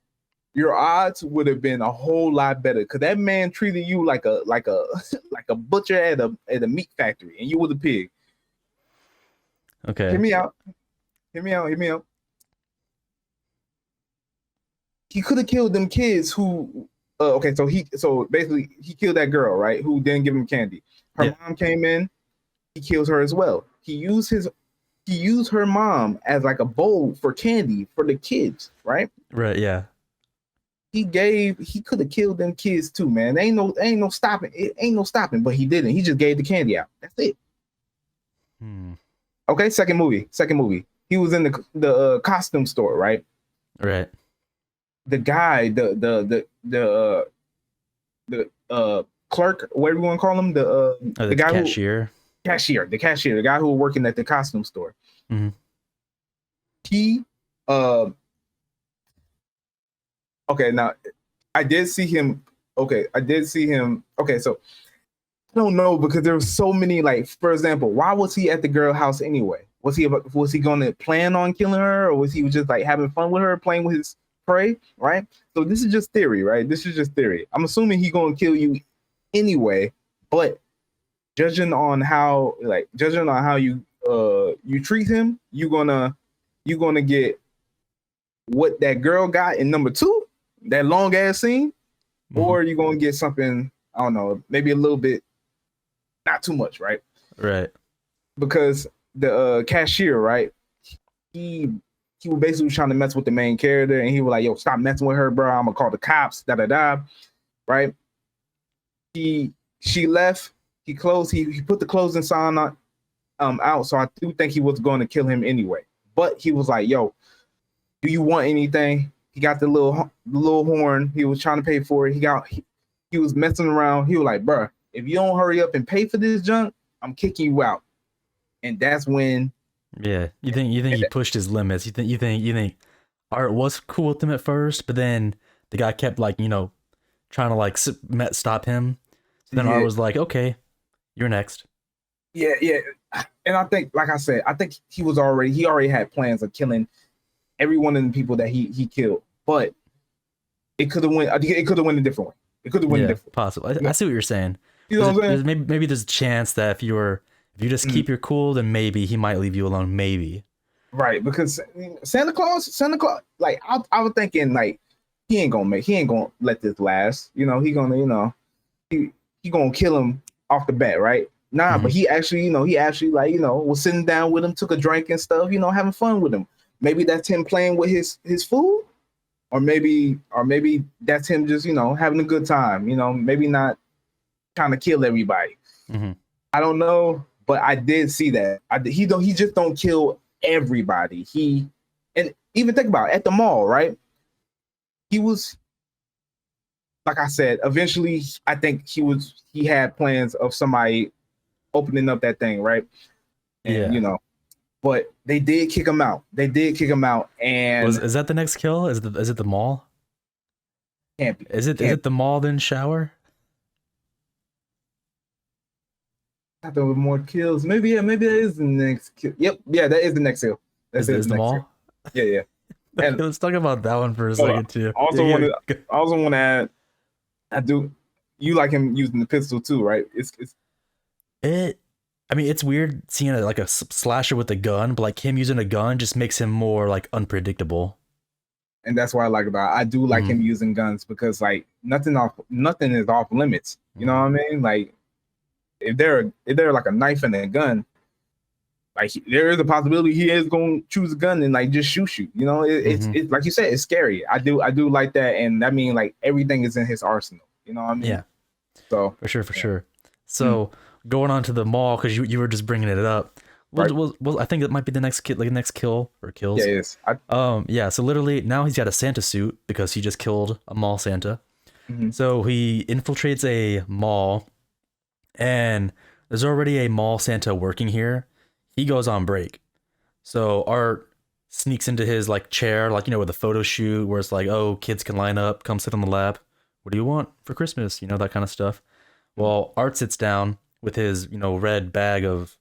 your odds would have been a whole lot better because that man treated you like a like a butcher at a meat factory, and you was a pig. Hear Okay. me out. Hear me out. Hear me out. He could have killed them kids who okay, so basically he killed that girl, right? Who didn't give him candy. Her Yeah. mom came in, he kills her as well. He used her mom as like a bowl for candy for the kids, right? Right. Yeah. He could have killed them kids too, man. Ain't no stopping. It ain't no stopping, but he didn't. He just gave the candy out. That's it. Hmm. Okay, second movie. Second movie. He was in the costume store, right? Right. The guy, the clerk, whatever you want to call him, Oh, the the guy who cashier. the guy who was working at the costume store. Hmm. He uh okay, now I did see him. Okay, I did see him. Okay, so I don't know because there were so many. Like, for example, why was he at the girl house anyway? Was he going to plan on killing her, or was he just like having fun with her, playing with his prey? Right. So this is just theory, right? This is just theory. I'm assuming he going to kill you anyway, but judging on how you treat him, you gonna get what that girl got in number two, that long ass scene, Hmm. or you gonna get something, I don't know, maybe a little bit, not too much, right? Right. Because the cashier, right? He he was basically trying to mess with the main character, and he was like, "Yo, stop messing with her, bro. I'm gonna call the cops." Da da da. Right? He She left. He closed. He put the closing sign on out. So I do think he was going to kill him anyway. But he was like, "Yo, do you want anything?" He got the little horn. He was trying to pay for it. He was messing around. He was like, "Bro, if you don't hurry up and pay for this junk, I'm kicking you out." And that's when Yeah. You think he pushed his limits? You think Art was cool with him at first, but then the guy kept like trying to like stop him. So then Art yeah, was like, okay, you're next. Yeah, yeah. And I think, like I said, I think he already had plans of killing every one of the people that he killed. But it could have went. I think it could have went a different way. It could have went a Yeah, different. possible. You I know, see what you're saying. you know what I'm saying? There's maybe there's a chance that if you just Mm, keep your cool, then maybe he might leave you alone. Maybe. right, because Santa Claus, like I was thinking, like he ain't gonna let this last. You know, he he gonna kill him off the bat, right? Nah, but Hmm. he actually like was sitting down with him, took a drink and stuff, having fun with him. Maybe that's him playing with his food, or maybe that's him just having a good time. Maybe not trying to kill everybody. Hmm. I don't know, but I did see that. He just don't kill everybody. And even think about it, at the mall, right? He was like I said. Eventually, I think he had plans of somebody opening up that thing, right? And Yeah. but they did kick him out. They did kick him out, and Is that the next kill? Is it the mall? can't be, Is can't. it the mall then shower? I thought there were more kills. Maybe yeah, maybe that is the next kill. Yep, yeah, that is the next kill. That's the Is the next kill. mall? Yeah, yeah. Okay, And let's talk about that one for a uh, second too. I Yeah, also yeah. want to, I also want to add, I do. You like him using the pistol too, right? It's It. I mean, it's weird seeing like a slasher with a gun, but like him using a gun just makes him more like unpredictable. and that's what I like about it. I do like Hmm. him using guns because like nothing is off limits. You know what Hmm. I mean? Like if they're like a knife and a gun, like there is a possibility he is going to choose a gun and like just shoot you. Hmm. It's like you said, it's scary. I do like that, and that means like everything is in his arsenal. You know what I mean? Yeah, So for sure, for yeah. sure. Mm, So going on to the mall because you were just bringing it up. right. I think it might be the next kid, like the next kill or Yeah, kills. it is. Yeah. So literally now he's got a Santa suit because he just killed a mall Santa. Mhm. So he infiltrates a mall, and there's already a mall Santa working here. He goes on break. So Art sneaks into his like chair, like with a photo shoot where it's like, oh, kids can line up, come sit on the lap. What do you want for Christmas? That kind of stuff. Well, Art sits down with his, red bag of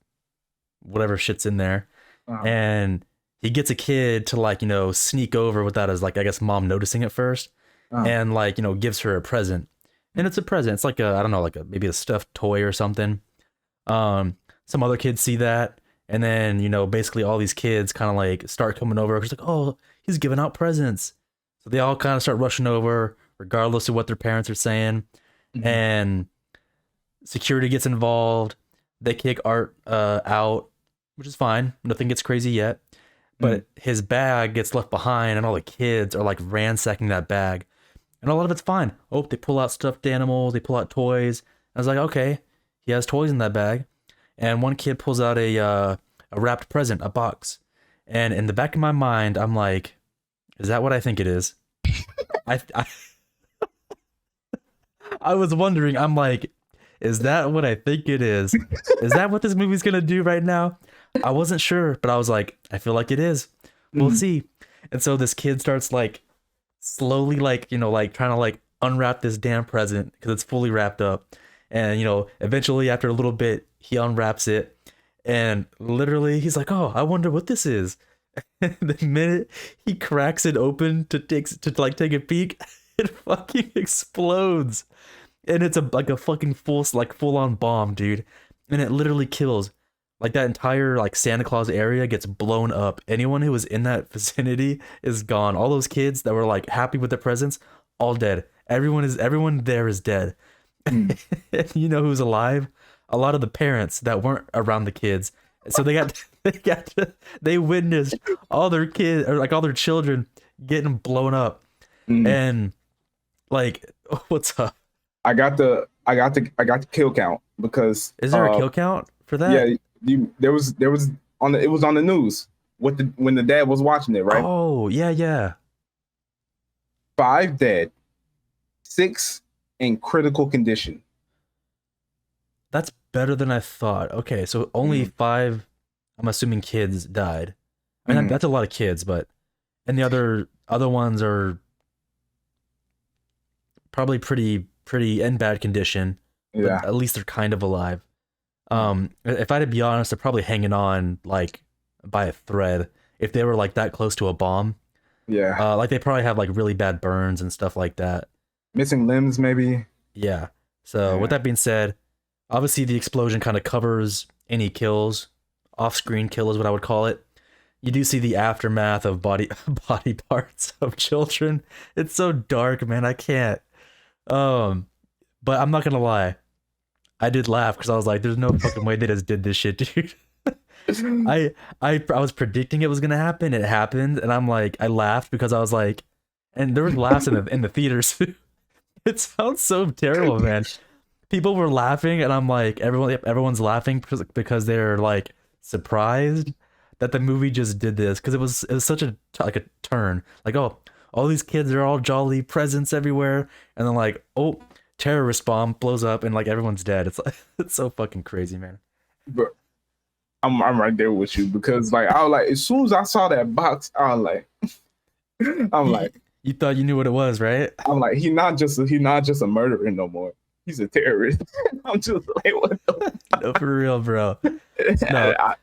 whatever shit's in there, Uh, and he gets a kid to like, sneak over without his like I guess mom noticing at first, uh, and like, gives her a present. And it's a present. It's like a I don't know, like maybe a stuffed toy or something. Some other kids see that, and then basically all these kids kind of like start coming over. It's like, oh, he's giving out presents, so they all kind of start rushing over, regardless of what their parents are saying, mhm, and security gets involved. They kick Art out, which is fine. Nothing gets crazy yet, mm, but his bag gets left behind, and all the kids are like ransacking that bag, and a lot of it's fine. Oh, they pull out stuffed animals, they pull out toys. I was like, okay, he has toys in that bag, and one kid pulls out a wrapped present, a box, and in the back of my mind, I'm like, is that what I think it is? I I was wondering. I'm like, is that what I think it is? Is that what this movie's gonna do right now? I wasn't sure, but I was like, I feel like it is. We'll mm, see. And so this kid starts like slowly, like like trying to like unwrap this damn present because it's fully wrapped up. And eventually after a little bit, he unwraps it, and literally he's like, "Oh, I wonder what this is." And the minute he cracks it open to take a peek, it fucking explodes, and it's a like a fucking full on bomb, dude, and it literally kills. Like that entire like Santa Claus area gets blown up. Anyone who was in that vicinity is gone. All those kids that were like happy with their presents, all dead. Everyone there is dead. mm. And who's alive? A lot of the parents that weren't around the kids. So they witnessed all their kids or like all their children getting blown up. Mm. And like, what's up? I got the kill count because Is there a kill count for yeah, that? there was it was on the news when the dad was watching it, right? Oh, yeah, yeah. 5 dead, 6 in critical condition. That's better than I thought. Okay, so only Mm, 5, I'm assuming kids died. I mean, mm, that's a lot of kids, but and the other ones are probably pretty in bad condition, but yeah. at least they're kind of alive. If I had to be honest, they're probably hanging on like by a thread. If they were like that close to a bomb, Yeah. like they probably have like really bad burns and stuff like that. Missing limbs, maybe. Yeah. So with Yeah. that being said, obviously the explosion kind of covers any kills. Off-screen kill is what I would call it. You do see the aftermath of body body parts of children. It's so dark, man. I can't. Um, but I'm not gonna lie. I did laugh because I was like, "There's no fucking way they just did this shit, dude." I was predicting it was gonna happen. It happened, and I'm like, I laughed because I was like, and there was laughs in the theaters. It sounds so terrible, man. People were laughing, and I'm like, everyone's laughing because they're like surprised that the movie just did this because it was such a like a turn. Like, oh, all these kids are all jolly, presents everywhere, and then like, oh, terrorist bomb blows up, and like everyone's dead. It's like it's so fucking crazy, man. But I'm right there with you because like I was like as soon as I saw that box, I was like I'm You, like you thought you knew what it was, right? he's not just a murderer no more. He's a terrorist. I'm just like what the No, for real, bro. No, I,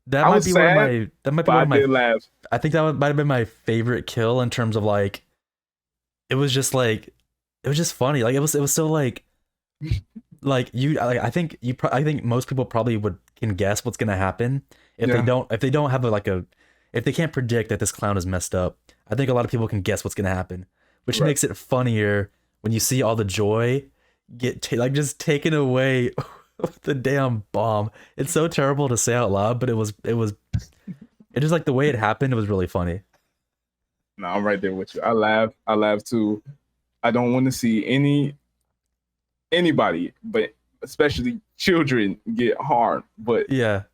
that I might was be one of sad, my that might be but one I of my. did laugh. I think might have been my favorite kill in terms of like it was just like it was just funny. Like it was so like you like I think most people probably would can guess what's gonna happen Yeah, if they don't have a if they can't predict that this clown is messed up. I think a lot of people can guess what's gonna happen, which right. makes it funnier when you see all the joy like just taken away with the damn bomb. It's so terrible to say out loud, but it just like the way it happened. It was really funny. No, I'm right there with you. I laugh too. I don't want to see anybody, but especially children get harmed. But Yeah.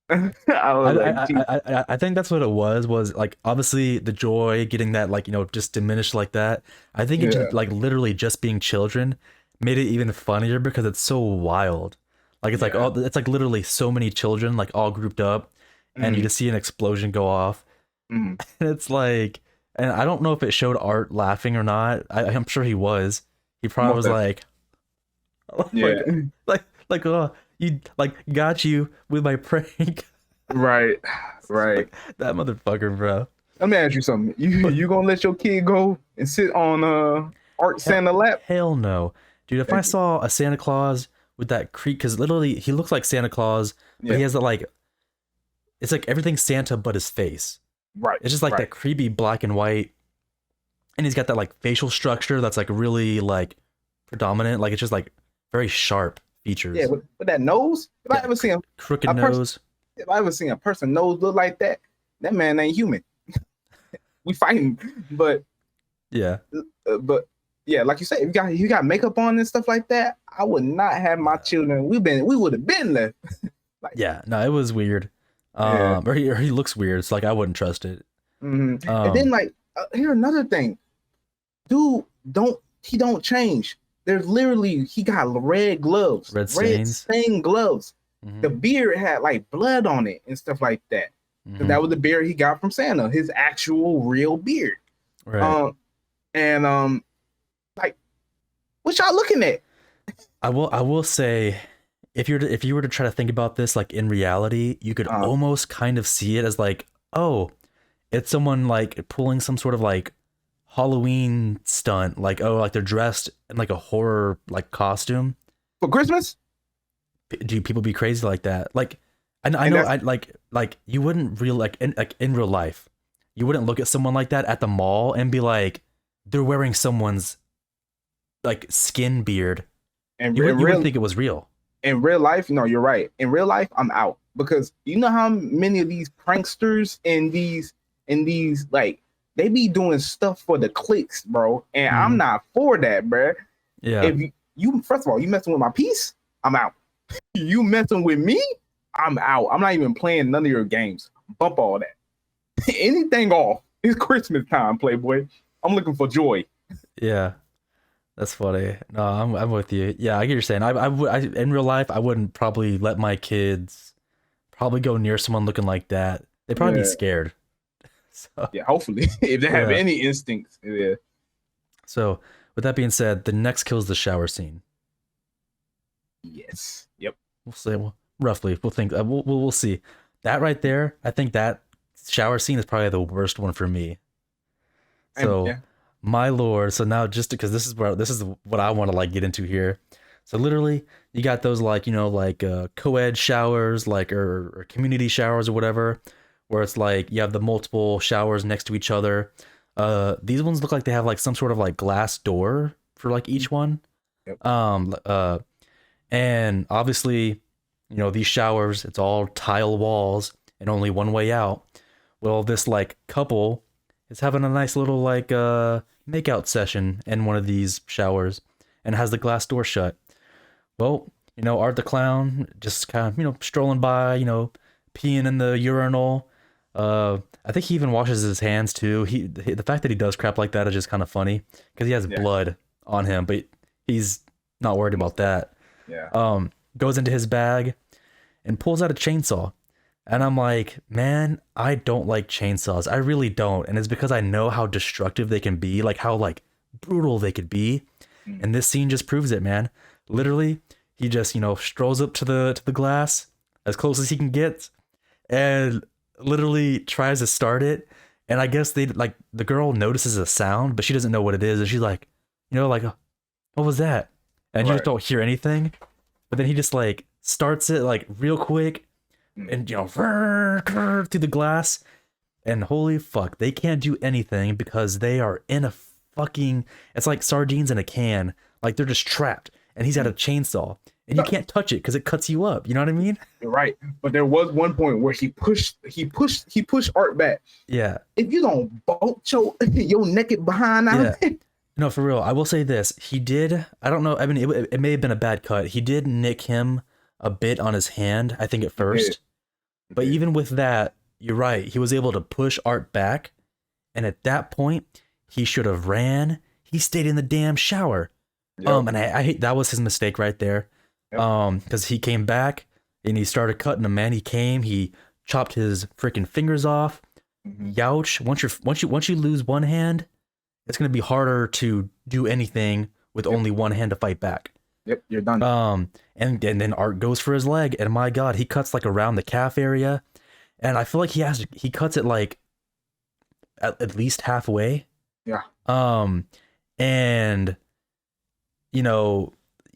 I I, was like, geez, I think that's what it was like obviously the joy getting that like just diminished like that. I think it yeah, just like literally just being children made it even funnier because it's so wild. Like it's like yeah. oh it's like literally so many children like all grouped up and you Mm, just see an explosion go off mm, and it's like and I don't know if it showed Art laughing or not. I'm sure he was. He probably most was definitely. like Yeah, like oh you like got you with my prank. right, right. Like that motherfucker, bro. Let me ask you something. But You gonna let your kid go and sit on Art hell, Santa lap? hell no, dude. If I Thank you. saw a Santa Claus with that creep, because literally he looks like Santa Claus, but Yeah, he has that like it's like everything Santa but his face. right, It's just like right. that creepy black and white, and he's got that like facial structure that's like really like predominant. Like it's just like very sharp Yeah, features. with that nose. Yeah, crooked A person, nose. if I ever seen a person nose look like that, that man ain't human. We fighting, Yeah, but yeah, like you said, if you got makeup on and stuff like that, I would not have my yeah, children. We would have been left. Like, yeah. No, it was weird. yeah. Or he looks weird. So like I wouldn't trust it. And then Um, like here another thing, dude, don't change. There's literally he got red gloves, red red stains. stained gloves. The Hmm. beard had like blood on it and stuff like that. Because Hmm. that was the beard he got from Santa, his actual real beard. Right. Um and like what y'all looking at? I will say if you were to try to think about this like in reality, you could Uh almost kind of see it as like, oh, it's someone like pulling some sort of like Halloween stunt, like oh, like they're dressed in like a horror like costume. for Christmas? Do people be crazy like that? Like I And know that's I like you wouldn't real like in real life. You wouldn't look at someone like that at the mall and be like they're wearing someone's like skin beard. in You wouldn't real think it was real. in real life, no, you're right. In real life, I'm out because you know how many of these pranksters and these like they be doing stuff for the clicks, bro. And I'm Mhm. not for that, bro. Yeah. If you first of all, you messing with my peace, I'm out. You messing with me, I'm out. I'm not even playing none of your games. Bump all that. Anything off. It's Christmas time, Playboy. I'm looking for joy. Yeah. That's funny. No, I'm with you. Yeah, I get what you're saying. In real life, I wouldn't probably let my kids probably go near someone looking like that. They'd probably be Yeah, scared. So, yeah. Hopefully, if they have yeah. any instincts, yeah. So, with that being said, the next kill is the shower scene. Yes. Yep. we'll say, well, roughly. We'll think. We'll see. That right there, I think that shower scene is probably the worst one for me. And So, yeah, my lord. So now, just because this is what I want to like get into here. So literally, you got those like like co-ed showers, like or community showers or whatever, where it's like you have the multiple showers next to each other. These ones look like they have like some sort of like glass door for like each one. yep, Um, uh, and obviously, these showers, it's all tile walls and only one way out. Well, this like couple is having a nice little like makeout session in one of these showers and has the glass door shut. Well, Art the Clown just kind of, strolling by, peeing in the urinal. I think he even washes his hands too. The fact that he does crap like that is just kind of funny because he has yeah, blood on him, but he's not worried about that. yeah. Goes into his bag and pulls out a chainsaw. And I'm like, man, I don't like chainsaws. I really don't. And it's because I know how destructive they can be, like how like brutal they could be. Mm. And this scene just proves it, man. Literally, he just, strolls up to the glass as close as he can get and literally tries to start it. And I guess they like the girl notices a sound, but she doesn't know what it is. And she's like, like, what was that? And you just Right. don't hear anything. But then he just like starts it like real quick Mm. and through the glass. And holy fuck, they can't do anything because they are in a fucking, it's like sardines in a can. Like they're just trapped. And he's got a chainsaw. And you No, can't touch it because it cuts you up. You know what I mean? you're right. But there was one point where he pushed Art back. Yeah. If you don't bolt your naked behind out Yeah. there, No, for real. I will say this. He did, I don't know. I mean, it may have been a bad cut. He did nick him a bit on his hand, I think at first. But even with that, you're right. He was able to push Art back. And at that point, he should have ran. He stayed in the damn shower. yep, And I hate that was his mistake right there. yep. Because he came back and he started cutting him, man. He chopped his freaking fingers off. Mm-hmm. Youch. Once you lose one hand, it's gonna be harder to do anything with Yep. only one hand to fight back. Yep, you're done. And then Art goes for his leg, and my God, he cuts like around the calf area, and I feel like he cuts it like at least halfway. Yeah. And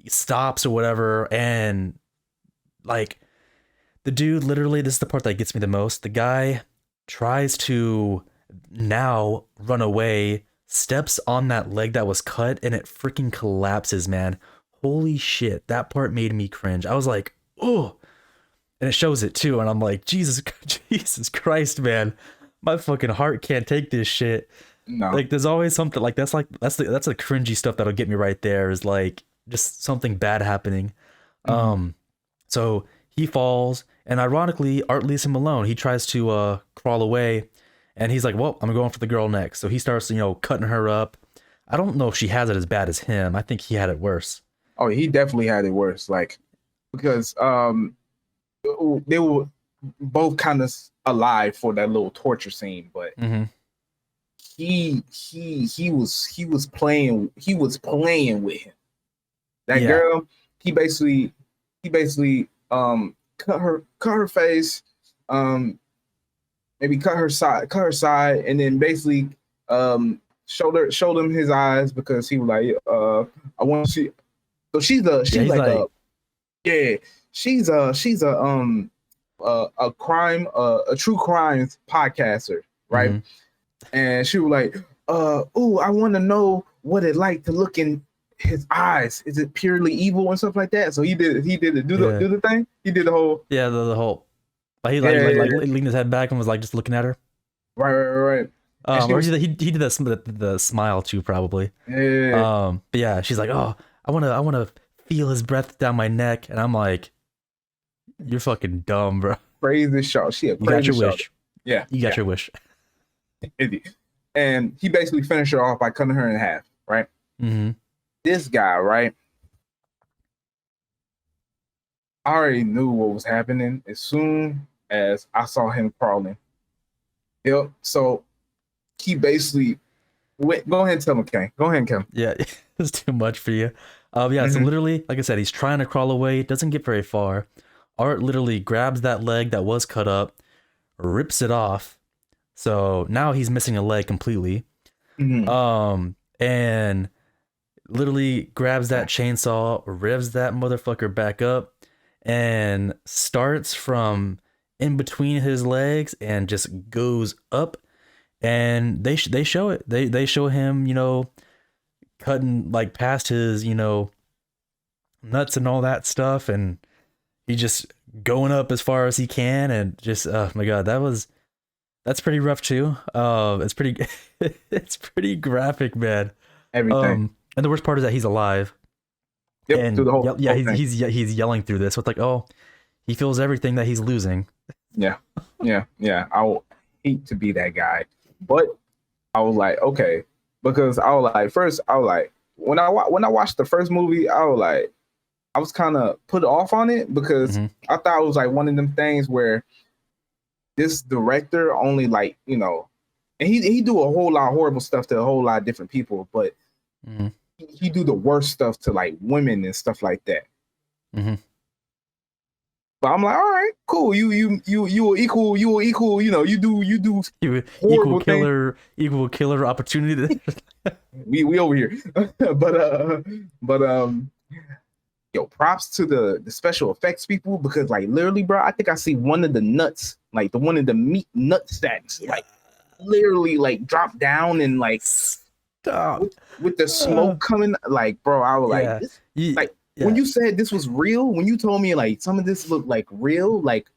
stops or whatever, and like the dude literally, this is the part that gets me the most. The guy tries to now run away, steps on that leg that was cut, and it freaking collapses, man. Holy shit, that part made me cringe. I was like, oh, and it shows it too, and I'm like, Jesus Christ, man, my fucking heart can't take this shit. No. Like, there's always something like that's the cringy stuff that'll get me right there. Is like just something bad happening. Mhm. So he falls, and ironically, Art leaves him alone. He tries to crawl away, and he's like, "Well, I'm going for the girl next." So he starts, cutting her up. I don't know if she has it as bad as him. I think he had it worse. Oh, he definitely had it worse. Like because they were both kind of alive for that little torture scene, but Mm-hmm. he was playing with him. That Yeah. girl, he basically cut her face, maybe cut her side, and then basically showed him his eyes because he was like, I want to see. So she's Yeah, he's like like, yeah, she's a crime a true crimes podcaster, right? mhm. And she was like, oh, I want to know what it like to look in his eyes. Is it purely evil and stuff like that? So he did it, do the thing. He did the whole Yeah, the whole. Like he yeah, leaned his head back and was like just looking at her. right. And she Or was he did the smile too, probably. yeah, But yeah, she's like, oh, I wanna feel his breath down my neck, and I'm like, you're fucking dumb, bro. crazy shot. She a You got crazy your shot. wish. Yeah, You got your wish. Idiot. And he basically finished her off by cutting her in half, right? Mm-hmm. This guy, right? I already knew what was happening as soon as I saw him crawling. Yep. So he basically went. Go ahead and tell him, Kane. Go ahead and tell him. Yeah, it's too much for you. Yeah, so Hmm. literally, like I said, he's trying to crawl away, doesn't get very far. Art literally grabs that leg that was cut up, rips it off. So now he's missing a leg completely. Hmm. And literally grabs that chainsaw, revs that motherfucker back up, and starts from in between his legs and just goes up. And they show it. They show him, cutting like past his, nuts and all that stuff, and he just going up as far as he can, and just oh my god, that's pretty rough too. It's pretty it's pretty graphic, man. Everything. And the worst part is that he's alive, Yep. Through and the whole yeah, whole thing. he's yelling through this. So it's like, oh, he feels everything that he's losing. Yeah. Yeah. Yeah. I would hate to be that guy, but I was like, okay, because I was like, first, I was like, when I watched the first movie, I was like, I was kind of put off on it because Hmm. I thought it was like one of them things where this director only like and he do a whole lot of horrible stuff to a whole lot of different people, but Hmm. he do the worst stuff to like women and stuff like that. Hmm. But I'm like, all right, cool. You will equal. You will equal. You do horrible things. Equal killer opportunity. We over here, but yo, props to the special effects people because like literally, bro, I think I see one of the nuts, like the one of the meat nut sacks, Yeah. like literally like drop down and like Stop. with the Uh, smoke coming, like bro, I was like yeah. this, You, like when yeah. you said this was real, when you told me like some of this looked like real, like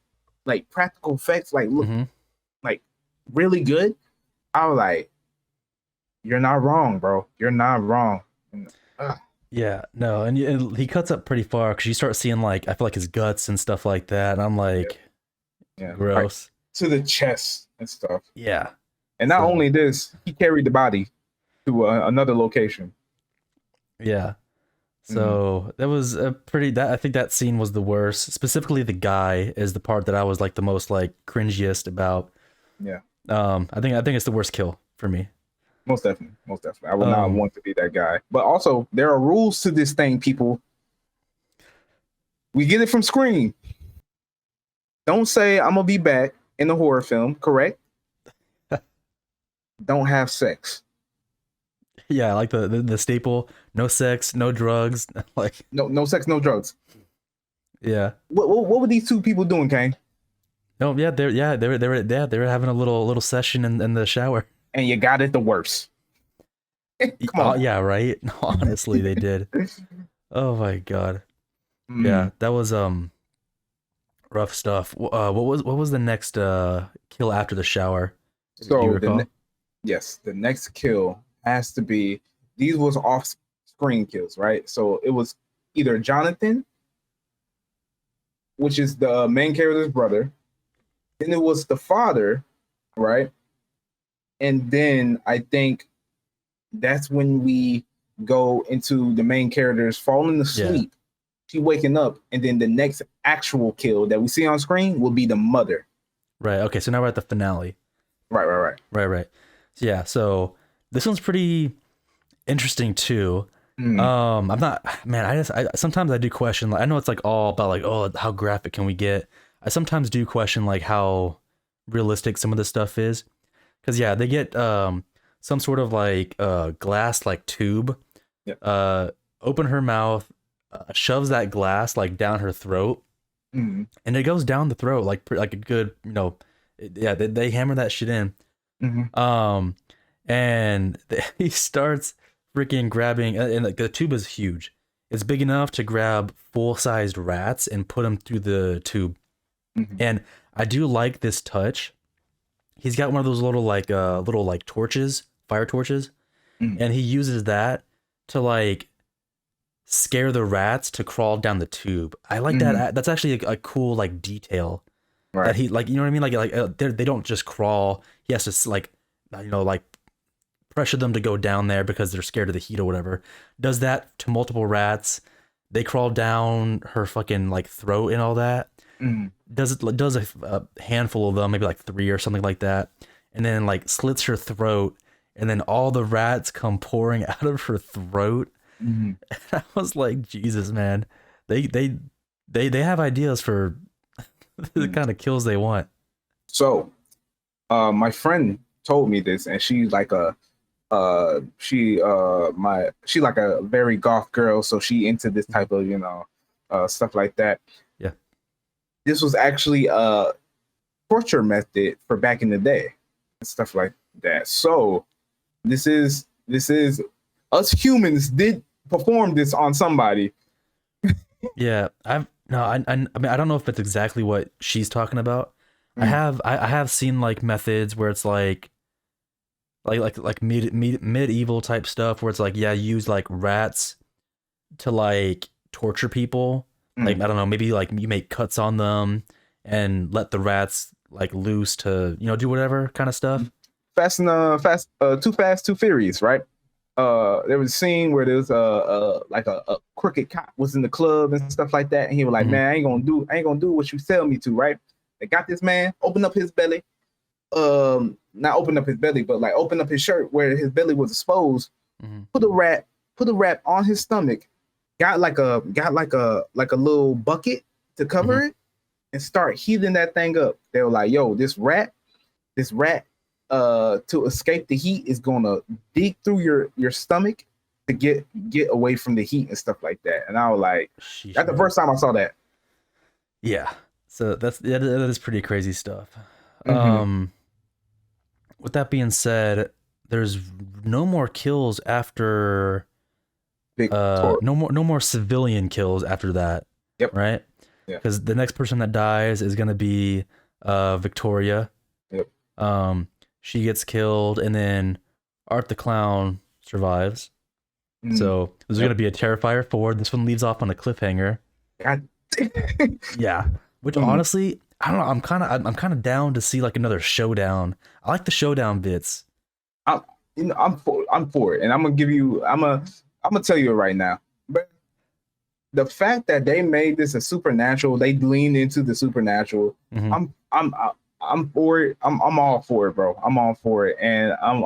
practical effects, like look Hmm. like really good, I was like, you're not wrong, bro. You're not wrong. And, Yeah. No, and he cuts up pretty far because you start seeing like I feel like his guts and stuff like that, and I'm yeah, like, yeah, like gross. to the chest and stuff. Yeah. And not So only this, he carried the body to another location. yeah. Mm, So that was a pretty. That I think that scene was the worst. Specifically, the guy is the part that I was like the most like cringiest about. yeah, I think it's the worst kill for me. most definitely, most definitely. I would not Um, want to be that guy. But also, there are rules to this thing, people. We get it from Scream. Don't say I'm gonna be back in the horror film. Correct? Don't have sex. yeah, I like the staple. No sex, no drugs. Like, No, no sex, no drugs. yeah. What were these two people doing, Kane? No, they were having a little session in the shower. And you got it the worst. Come Oh, on. yeah, right. Honestly, they did. Oh my god. Mm. Yeah, that was rough stuff. What was the next kill after the shower? Do you So recall? yes, the next kill has to be these was off screen kills, right? So it was either Jonathan, which is the main character's brother, then it was the father, right? And then I think that's when we go into the main character's falling Yeah. asleep, she waking up, and then the next actual kill that we see on screen will be the mother. Right. Okay. So now we're at the finale. Right, right, right. Right. Right. So yeah. So this one's pretty interesting too. Mm, I'm not, man. I sometimes I do question. Like, I know it's like all about like, oh, how graphic can we get? I sometimes do question like how realistic some of this stuff is, because yeah, they get some sort of like glass like tube, yeah. uh, open her mouth, shoves that glass like down her throat, Mm, and it goes down the throat like a good yeah, they hammer that shit in. mm, Um, and he starts freaking grabbing, and like the tube is huge. It's big enough to grab full-sized rats and put them through the tube. mm, And I do like this touch. He's got one of those little like torches, fire torches, mm, and he uses that to like scare the rats to crawl down the tube. I like mm. that. That's actually a cool like detail that Right. he like. You know what I mean? They don't just crawl. He has to like like pressure them to go down there because they're scared of the heat or whatever. Does that to multiple rats. They crawl down her fucking like throat and all that. Mm, Does a handful of them, maybe like three or something like that, and then like slits her throat, and then all the rats come pouring out of her throat. Mhm. I was like, Jesus, man, they they they have ideas for the Mhm. kind of kills they want. So, my friend told me this, and she's like a she like a very goth girl, so she into this type of stuff like that. Yeah, This was actually a torture method for back in the day and stuff like that. So this is us humans did perform this on somebody. yeah. I've no, I mean, I don't know if it's exactly what she's talking about. Mm, I have seen like methods where it's like medieval type stuff where it's like, yeah, use like rats to like torture people. Like, mm, I don't know, maybe like you make cuts on them and let the rats like loose to, do whatever kind of stuff. Too Fast, Too Furious, right? There was a scene where there was like a crooked cop was in the club and stuff like that, and he was like, Hmm. "Man, I ain't gonna do what you tell me to, right?" They got this man, open up his belly, not open up his belly, but like open up his shirt where his belly was exposed, Hmm. put a rat, put a rat on his stomach, got like a little bucket to Hmm. cover it, and start heating that thing up. They were like, "Yo, this rat, to escape the heat is gonna dig through your stomach to get away from the heat and stuff like that." And I was like, Sheesh, that's the man. first time I saw that. Yeah. So that is pretty crazy stuff. Mm-hmm. Um, with that being said, there's no more kills after Big tour. no more civilian kills after that, Yep. right? Yeah. Because the next person that dies is gonna be Victoria. Yep. Um, she gets killed, and then Art the Clown survives. Mm. So there's Yep. gonna be a Terrifier 4. This one leaves off on a cliffhanger. God. Yeah. Which Mm. honestly, I don't know. I'm kind of down to see like another showdown. I like the showdown bits. I'm, I'm for it, and I'm gonna tell you right now. But the fact that they made this a supernatural, they leaned into the supernatural. Hmm. I'm for it. I'm all for it, bro. I'm all for it, and I'm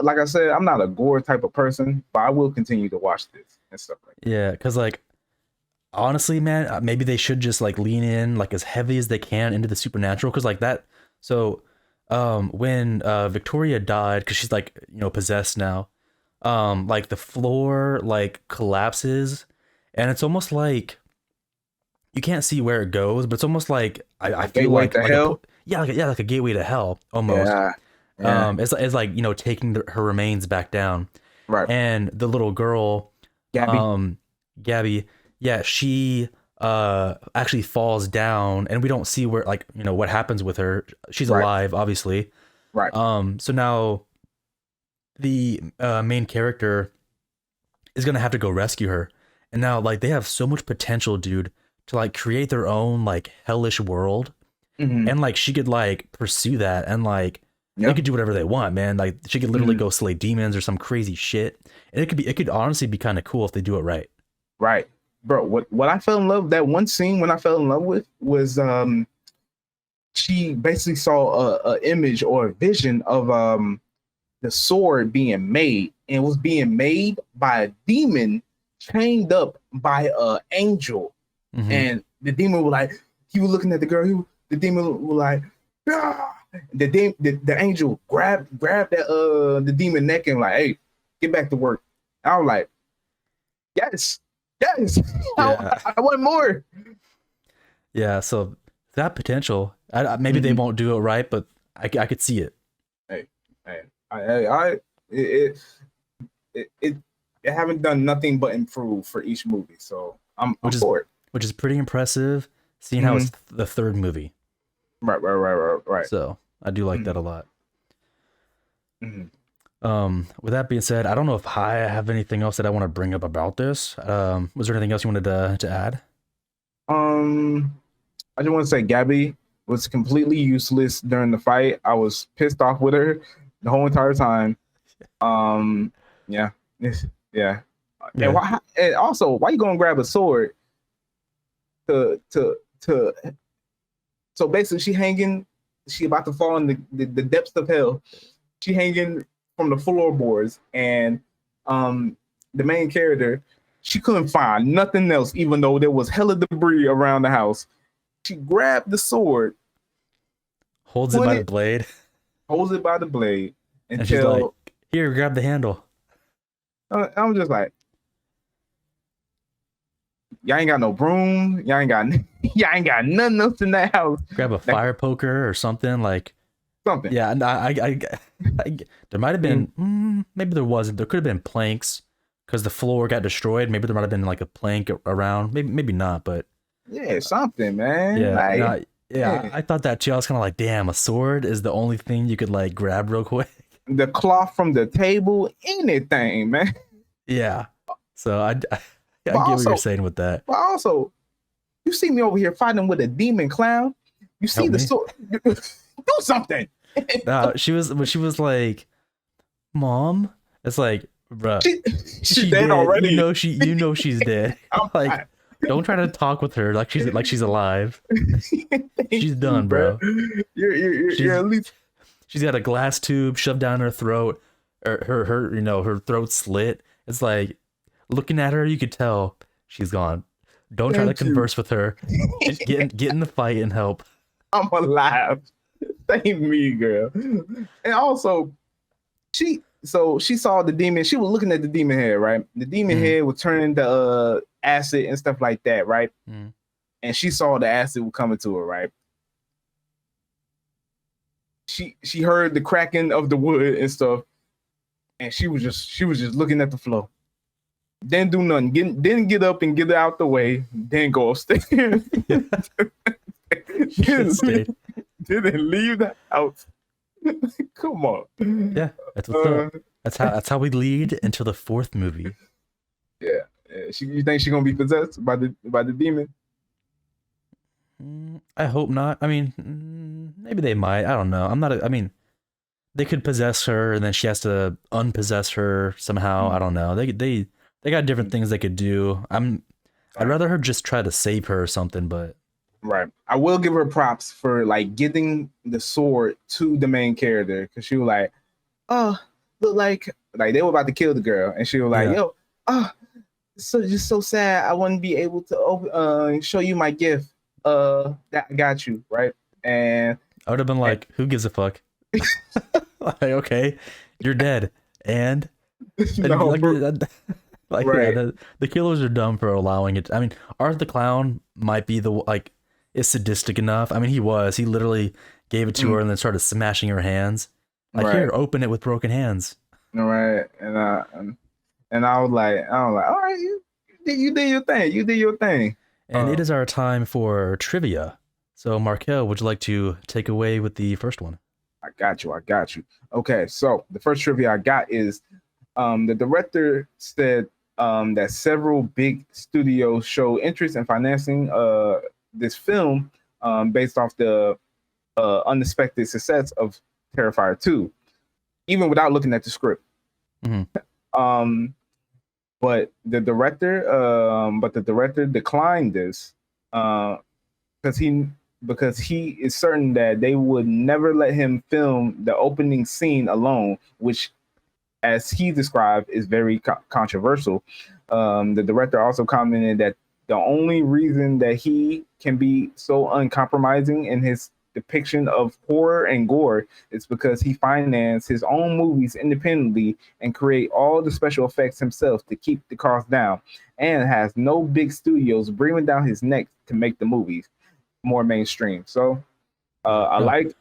like I said, I'm not a gore type of person, but I will continue to watch this and stuff like Yeah, because like honestly, man, maybe they should just like lean in like as heavy as they can into the supernatural. Because like that. So, when Victoria died, because she's like possessed now. Like the floor like collapses, and it's almost like you can't see where it goes, but it's almost like I that. feel Gateway like to like a hell. yeah, like a gateway to hell almost. Yeah, yeah, It's like taking her remains back down, right. and the little girl, Gabby. um, Gabby, yeah, she actually falls down, and we don't see where like what happens with her. She's Right, alive, obviously. right. So now the main character is gonna have to go rescue her. And now like they have so much potential, dude, to like create their own like hellish world. Hmm. And like she could like pursue that and like they Yeah. could do whatever they want, man. Like she could literally Hmm. go slay demons or some crazy shit. And it could honestly be kind of cool if they do it right. Right, bro. What I fell in love, that one scene when I fell in love with was she basically saw a image or a vision of the sword being made, and it was being made by a demon chained up by an angel. Mm-hmm. And the demon was like, he was looking at the girl, the demon was like, ah! The angel grabbed that the demon neck and like, hey, get back to work. I was like, yes, yes. Yeah. I want more. Yeah. So that potential, maybe they Mhm. won't do it right, but I could see it, Hey, hey, it, it, it, it haven't done nothing but improve for each movie, so I'm which is for it. which is pretty impressive seeing how Hmm. it's the third movie. Right, right, right, right, right. So I do like that Hmm. a lot. Hmm. With that being said, I don't know if I have anything else that I want to bring up about this. Was there anything else you wanted to add? Um, I just want to say Gabby was completely useless during the fight. I was pissed off with her the whole entire time. Um, yeah, yeah. And Yeah. why? And also, why you gonna grab a sword to? So basically, she hanging. She about to fall in the depths of hell. She hanging from the floorboards, and um, the main character, she couldn't find nothing else, even though there was hella debris around the house. She grabbed the sword, Holds it put by the it, blade, holds it by the blade, and she's like, until "Here, grab the handle." I'm just like, y'all ain't got no broom, y'all ain't got nothing else in that house. Grab a That fire poker or something like. something. Yeah, and there might have been maybe there wasn't. There could have been planks because the floor got destroyed. Maybe there might have been like a plank around. Maybe not, but Yeah, something, man. yeah, Like, no, yeah. yeah. I thought that too. I was kind of like, damn, a sword is the only thing you could like grab real quick. The cloth from the table, anything, man. Yeah. So I But get what you're also, saying with that. but also, you see me over here fighting with a demon clown. You see Help the me. sword. Do something. No, she was like, Mom. It's like, bruh, She, she's she dead did. already. You know she's dead. I'm Like, fine. don't try to talk with her like she's alive. Thank She's you, done, bro. bro. You're She's at least she's got a glass tube shoved down her throat, or her her throat slit. It's like looking at her, you could tell she's gone. Don't try to thank you. converse with her. Get in the fight and help. I'm alive. Thank me, girl. And also, she saw the demon. She was looking at the demon head, right? The demon Mm, head was turning to acid and stuff like that, right? mm. And she saw the acid coming to her, right? She heard the cracking of the wood and stuff, and she was just looking at the floor. Didn't do nothing. Didn't get up and get out the way. Didn't go upstairs. Should've stayed. Didn't leave the house. Come on. Yeah, that's what's Uh, up. That's how we lead into the fourth movie. yeah. You think she's gonna be possessed by the demon? I hope not. I mean, maybe they might. I don't know. I'm not. I mean, they could possess her, and then she has to unpossess her somehow. I don't know. They got different things they could do. I'd rather her just try to save her or something. But Right. I will give her props for like getting the sword to the main character because she was like, "Oh, look like they were about to kill the girl," and she was like, yeah, "Yo, oh, so just so sad. I wouldn't be able to show you my gift. That I got you right." And, I would have been and like, "Who gives a fuck?" Like, okay, you're dead, and no, like, like yeah, right, the killers are dumb for allowing it. I mean, Art the Clown might be the like is sadistic enough. I mean, he literally gave it to her and then started smashing her hands. Like, right, here, open it with broken hands. right, and I was like, all right, you did your thing, you did your thing. And it is our time for trivia. So, Markel, would you like to take away with the first one? I got you. I got you. Okay, so the first trivia I got is the director said that several big studios show interest in financing this film based off the unexpected success of Terrifier 2, even without looking at the script. Mm-hmm. But the director declined this because he is certain that they would never let him film the opening scene alone, which, as he described, is very controversial. The director also commented that the only reason that he can be so uncompromising in his depiction of horror and gore is because he financed his own movies independently and create all the special effects himself to keep the cost down, and has no big studios breathing down his neck to make the movies more mainstream. So I No, like. Yeah,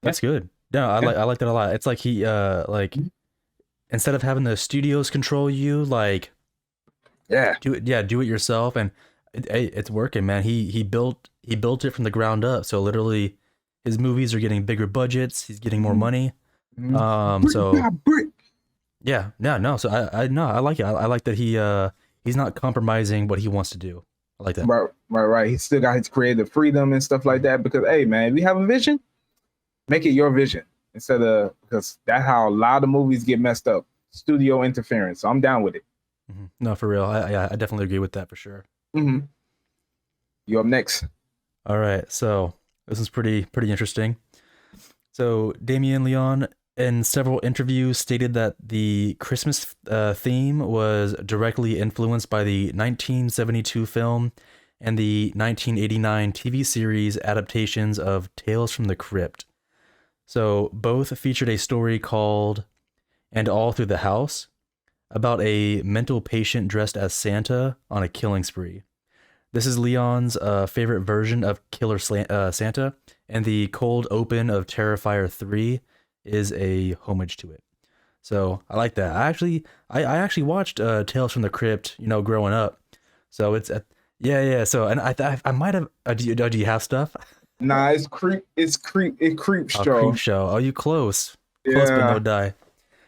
that's good. No, yeah, I like that a lot. It's like he like instead of having the studios control you, like yeah. do it yourself, and it's working, man. He built it from the ground up. So literally, his movies are getting bigger budgets. He's getting more money. Brick by So brick. yeah, no. So I no, I like it. I like that he's not compromising what he wants to do. I like that. Right. He still got his creative freedom and stuff like that. Because hey, man, if you have a vision, make it your vision instead of, because that's how a lot of movies get messed up. Studio interference. So I'm down with it. No, for real. I definitely agree with that for sure. Mm-hmm. You up next? All right, so this is pretty interesting. So Damien Leon in several interviews stated that the Christmas theme was directly influenced by the 1972 film and the 1989 TV series adaptations of Tales from the Crypt. So both featured a story called And All Through the House about a mental patient dressed as Santa on a killing spree. This is Leon's favorite version of Santa, and the cold open of Terrifier 3 is a homage to it. So I like that. I actually watched Tales from the Crypt, growing up. So yeah, yeah. So and I might have. Do you have stuff? Nah, it's creep. It creeps, Oh, Creep Joe. Show. Oh, you close but no Yeah, die.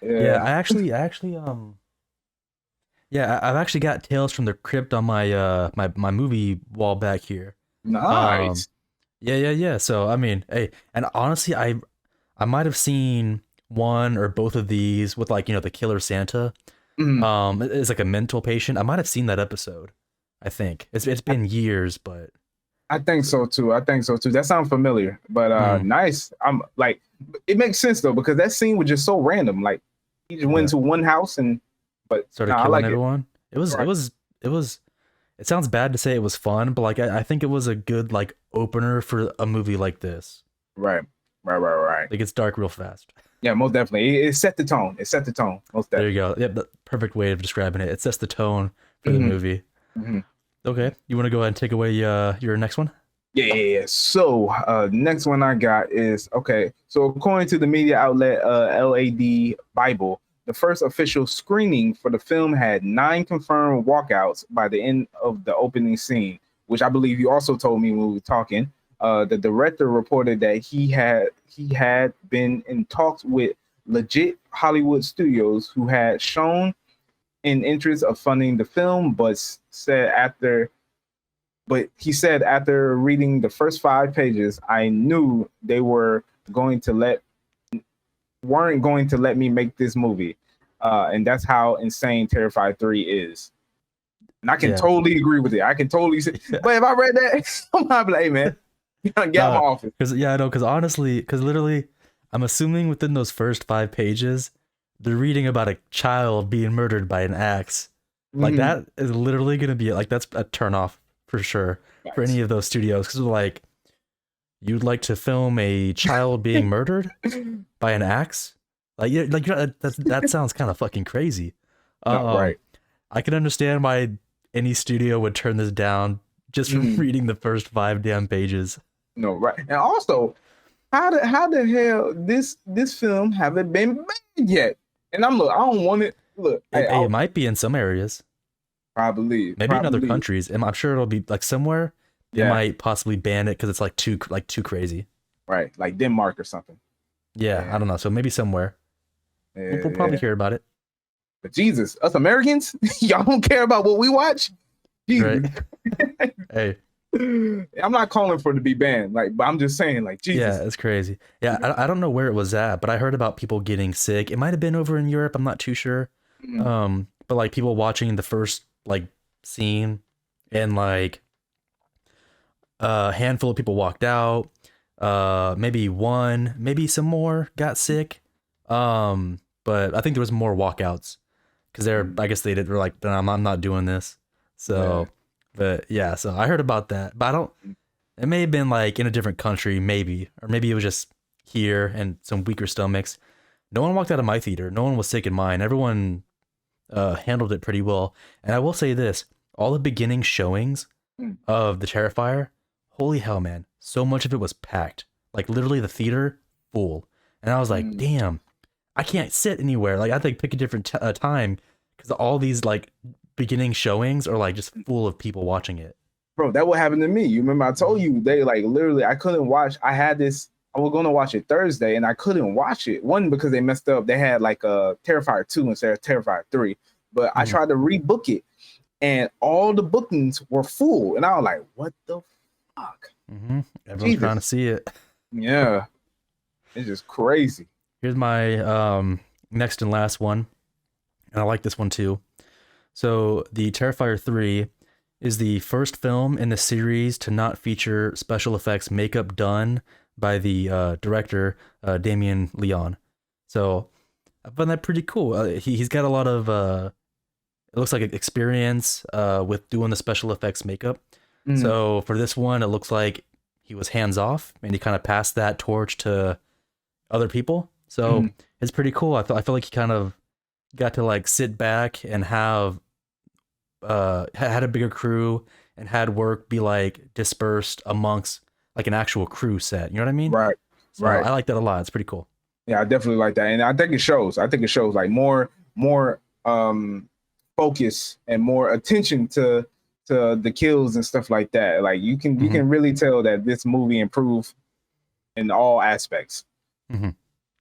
Yeah, yeah. yeah, I've actually got Tales from the Crypt on my my movie wall back here. Um, Nice. yeah, yeah, yeah. So I mean, hey, and honestly, I might have seen one or both of these with like the Killer Santa. Mhm. Is like a mental patient. I might have seen that episode. I think it's been years, but I think so too. I think so too. That sounds familiar, but mm, nice. I'm like, it makes sense though because that scene was just so random. Like he just went yeah, to one house and, but started nah, I killing like it. everyone. Right, It was. It sounds bad to say it was fun, but like I think it was a good like opener for a movie like this. right, right. It gets dark real fast. Yeah, most definitely. It set the tone. It set the tone. Most There you definitely. go. Yep, the perfect way of describing it. It sets the tone for the Hmm. movie. Hmm. Okay, you want to go ahead and take away your next one? Yeah. So next one I got is okay. So according to the media outlet LAD Bible, the first official screening for the film had 9 confirmed walkouts by the end of the opening scene, which I believe you also told me when we were talking. The director reported that he had been in talks with legit Hollywood studios who had shown an interest of funding the film, but he said after reading the first 5 pages, I knew they going to let weren't going to let me make this movie. And that's how insane Terrifier 3 is. And I can Yeah. totally agree with it. I can totally see. Yeah. But if I read that, I'm gonna be like, hey man, get out of my No, office. because yeah, I know. Because honestly, because literally, I'm assuming within those first 5 pages, they're reading about a child being murdered by an axe. Like Mm-hmm. that is literally gonna be like that's a turn off for sure for any Nice. of those studios. Because like, you'd like to film a child being murdered by an axe? Like, yeah, like that sounds kind of fucking crazy. No, Um, right. I can understand why any studio would turn this down just from Mm-hmm. reading the first 5 damn pages. No, right. And also, how the hell this film haven't been made yet? And I don't want it. Look, It might be in some areas, maybe in other probably, countries, and I'm sure it'll be like somewhere they yeah, might possibly ban it because it's like too crazy. right, like Denmark or something. Yeah, I Yeah, don't know. So maybe somewhere we'll probably yeah. hear about it, But Jesus, us Americans, y'all don't care about what we watch. right? Jesus, Hey, I'm not calling for it to be banned, like, but I'm just saying, like, yeah, Jesus. it's crazy. Yeah, I don't know where it was at, but I heard about people getting sick. It might have been over in Europe. I'm not too sure. Mhm. But like people watching the first like scene and like a handful of people walked out. Maybe one, maybe some more got sick. But I think there was more walkouts because they're. I guess they did. Were like, "No, I'm not doing this." Yeah. So, but yeah. So I heard about that, but I don't. It may have been like in a different country, maybe, or maybe it was just here and some weaker stomachs. No one walked out of my theater. No one was sick in mine. Everyone handled it pretty well. And I will say this: all the beginning showings Mm. of the Terrifier, holy hell, man! So much of it was packed. Like literally, the theater full. And I was like, Mm. damn, I can't sit anywhere. Like I had to pick a different time because all these like beginning showings are like just full of people watching it. Bro, that what happened to me. You remember I told Mhm. you they like literally I couldn't watch. I had this. I was gonna watch it Thursday and I couldn't watch it. One because they messed up. They had like a Terrifier 2 instead of Terrifier 3. But I Mhm. tried to rebook it and all the bookings were full. And I was like, what the fuck? Mhm. Everyone's trying to Jesus. see it. Yeah. It's just crazy. Here's my next and last one, and I like this one too. So, the Terrifier 3 is the first film in the series to not feature special effects makeup done by the director Damien Leon. So I find that pretty cool. He's got a lot of it looks like experience with doing the special effects makeup. Mm, So for this one, it looks like he was hands off and he kind of passed that torch to other people. So mm, it's pretty cool. I feel like he kind of got to like sit back and have had a bigger crew and had work be like dispersed amongst like an actual crew set. You know what I mean? right, So right. I like that a lot. It's pretty cool. Yeah, I definitely like that, and I think it shows. I think it shows like more focus and more attention to the kills and stuff like that. Like you Hmm. can really tell that this movie improved in all aspects, Hmm. Yeah.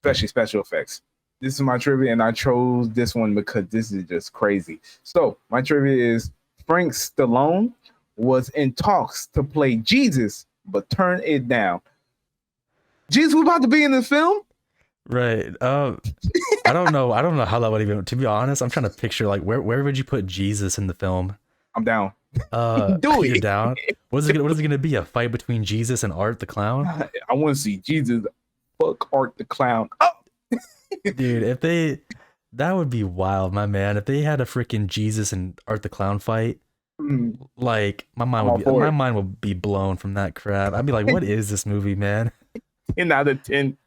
especially special effects. This is my trivia, and I chose this one because this is just crazy. So my trivia is Frank Stallone was in talks to play Jesus, but turned it down. Jesus was about to be in the film. Right. I don't know. I don't know how that would even. To be honest, I'm trying to picture like where would you put Jesus in the film? I'm down. Do You're it. down. What is it gonna be? A fight between Jesus and Art the clown? I want to see Jesus fuck Art the Clown up. Dude, if they that would be wild, my man. If they had a freaking Jesus and Art the clown fight, like I'm all for my it. mind would be blown from that crap. I'd be like, what is this movie, man? 10 out of 10.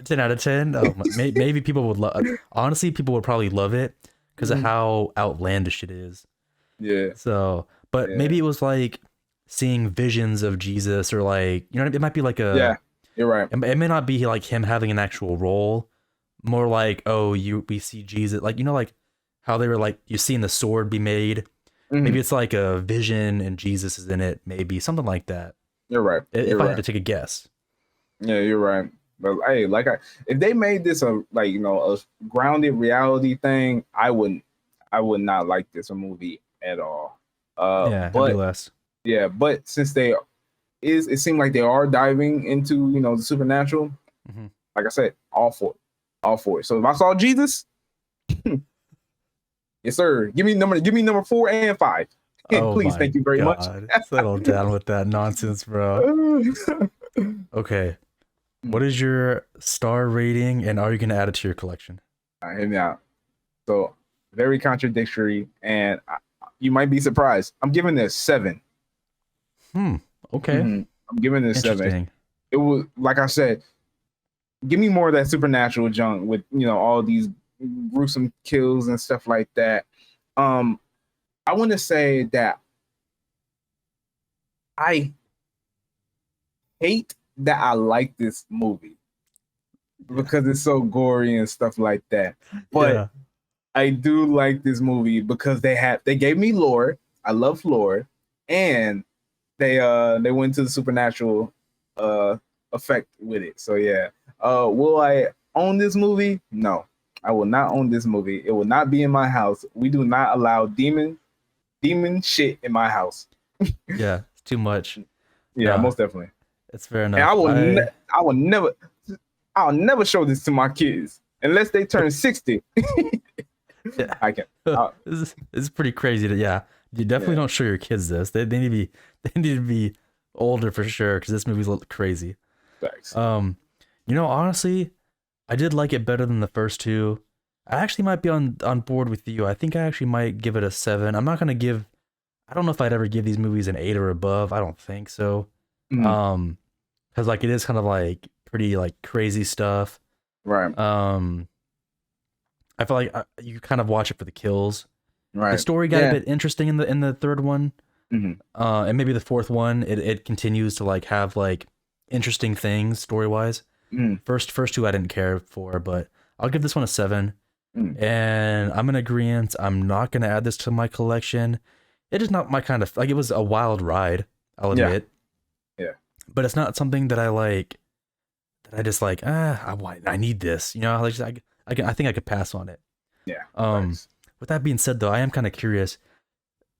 10 out of 10. Oh, maybe people would love. Honestly, people would probably love it because of how outlandish it is. Yeah, So, but maybe yeah, it was like seeing visions of Jesus, or like it might be like yeah. You're right. it may not be like him having an actual role, more like, oh, we see Jesus, like like how they were like you seeing the sword be made. Maybe Mhm. it's like a vision and Jesus is in it, maybe something like that. You're right. You're If I had right. to take a guess. Yeah, you're right. But hey, if they made this a like a grounded reality thing, I would not like this a movie at all. Yeah, it'd be But less. yeah, but since it seemed like they are diving into the supernatural. Hmm. Like I said, all for it, all for it. So if I saw Jesus, yes sir, give me number 4 and 5. Oh Please, my thank you very much. God. Settle down with that nonsense, bro. Okay. What is your star rating and are you going to add it to your collection? Hear me out. So very contradictory, and you might be surprised. I'm giving this 7. Hmm. Okay. I'm giving this 7. Interesting. It was like I said, give me more of that supernatural junk with all these gruesome kills and stuff like that. Um, I want to say that I hate that I like this movie Yeah. because it's so gory and stuff like that. But Yeah. I do like this movie because they gave me lore. I love lore, and they went to the supernatural uh effect with it. So yeah. Will I own this movie? No. I will not own this movie. It will not be in my house. We do not allow demon shit in my house. Yeah. It's too much. Yeah, No, most definitely. it's fair And enough. I will never I'll never show this to my kids unless they turn 60. Yeah. I can. This is pretty crazy to, yeah. You definitely Yeah, don't show your kids this. They need to be they need to be older for sure because this movie's a little crazy. thanks. Um, honestly, I did like it better than the first two. I actually might be on board with you. I think I actually might give it a 7. I'm not gonna give. I don't know if I'd ever give these movies an 8 or above. I don't think so. Mhm. Um, because like it is kind of like pretty like crazy stuff. Right, Um, I feel like you kind of watch it for the kills. The right. story got a Yeah. bit interesting in the third one. Mhm. And maybe the fourth one, it continues to like have like interesting things story wise. Mhm. First two I didn't care for, but I'll give this one a 7. Mhm. And I'm in agreement. I'm not gonna add this to my collection. It is not my kind of like. It was a wild ride, I'll Yeah, admit, yeah, but it's not something that I like. That I just like. I need this. Like I think I could pass on it. yeah. Um, Thanks. with that being said, though, I am kind of curious.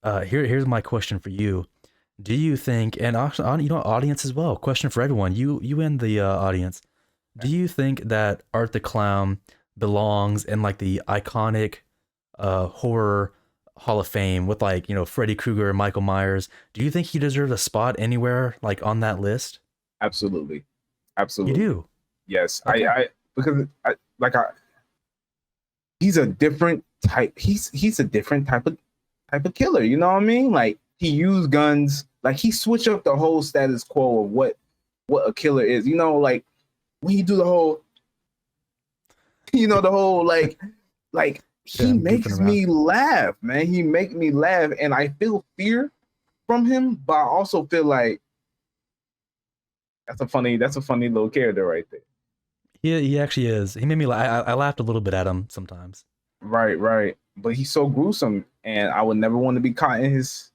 Here's my question for you. Do you think, and also, audience as well, question for everyone, you and the audience, do you think that Art the Clown belongs in like the iconic horror Hall of Fame with like, Freddy Krueger and Michael Myers? Do you think he deserves a spot anywhere like on that list? Absolutely, You absolutely. do. Yes, Okay. I because like I he's a different type. He's a different type of killer. You know what I mean? Like he used guns. Like he switched up the whole status quo of what a killer is. You know, like when you do the whole, the whole like Yeah, he I'm goofing makes around. me laugh, man. He make me laugh, and I feel fear from him, but I also feel like that's a funny little character right there. He actually is. He made me. I laughed a little bit at him sometimes. Right, right. But he's so gruesome, and I would never want to be caught in his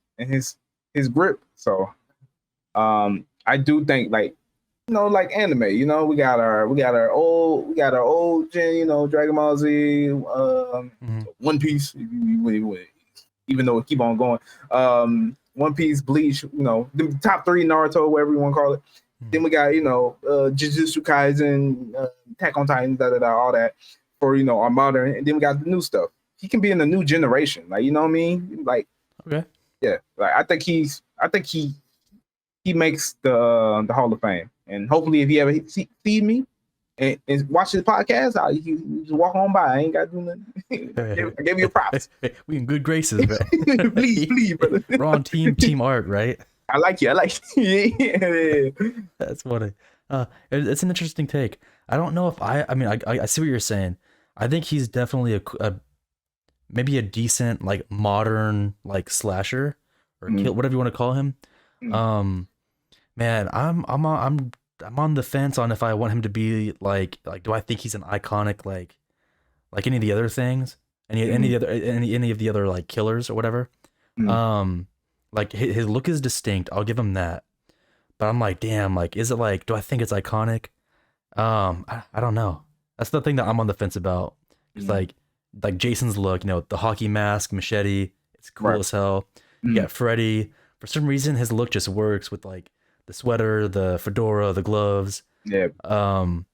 grip. So, I do think like like anime. We got our old gen. Dragon Ball Z, One Piece. Even though it keep on going, One Piece, Bleach. The top three, Naruto, whatever you want to call it. Then we got Jujutsu Kaisen, Attack on Titan, all that for our modern, and then we got the new stuff. He can be in the new generation, like you know what I mean, like Okay. yeah, like I think he makes the Hall of Fame, and hopefully if he ever see me and watch this podcast, he just walk on by. I ain't got to do nothing. I gave you a props. We in good graces, bro. please, brother. We're on team art, right? I like you. I like you. Yeah. That's funny. It's an interesting take. I don't know if I mean, I see what you're saying. I think he's definitely maybe a decent like modern like slasher or kill, whatever you want to call him. Man, I'm on the fence on if I want him to be like do I think he's an iconic like any of the other things, any of the other like killers or whatever. Like his look is distinct. I'll give him that. But I'm like, damn, like is it like do I think it's iconic? I don't know. That's the thing that I'm on the fence about. It's like Jason's look, the hockey mask, machete, it's cool as hell. You got Freddy. For some reason his look just works with like the sweater, the fedora, the gloves. Yeah. Burnt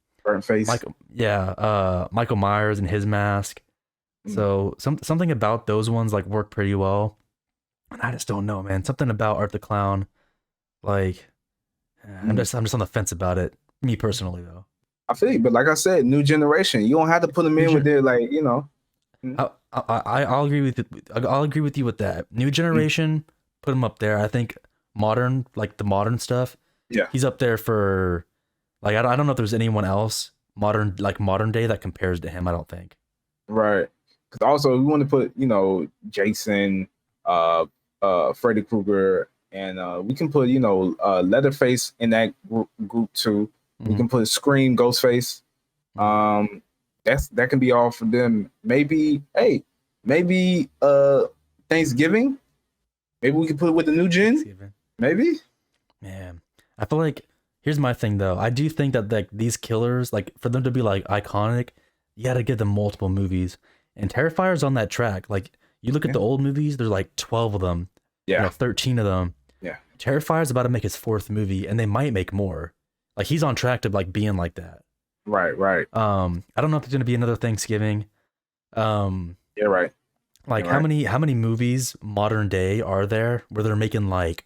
face. Michael Myers and his mask. So something about those ones like work pretty well. And I just don't know, man. Something about Art the Clown, like I'm just on the fence about it. Me personally, though. I feel you, but like I said, new generation. You don't have to put them in with their I'll agree with I'll agree with you with that. New generation, put him up there. I think modern, like the modern stuff. Yeah, he's up there for like I don't know if there's anyone else modern day that compares to him. I don't think. Right, because also we want to put Jason, Freddy Krueger, and we can put Leatherface in that group too. We can put Scream, Ghostface. That can be all for them. Maybe Thanksgiving. Maybe we can put it with the new gen. Maybe. Man, I feel like here's my thing though. I do think that like these killers, like for them to be like iconic, you got to give them multiple movies. And Terrifier's on that track. Like you look at the old movies, there's like 12 of them. Yeah, 13 of them. Yeah. Terrifier's about to make his 4th movie, and they might make more. Like he's on track to like being like that. Right. I don't know if there's gonna be another Thanksgiving. Yeah, right. Like how many movies modern day are there where they're making like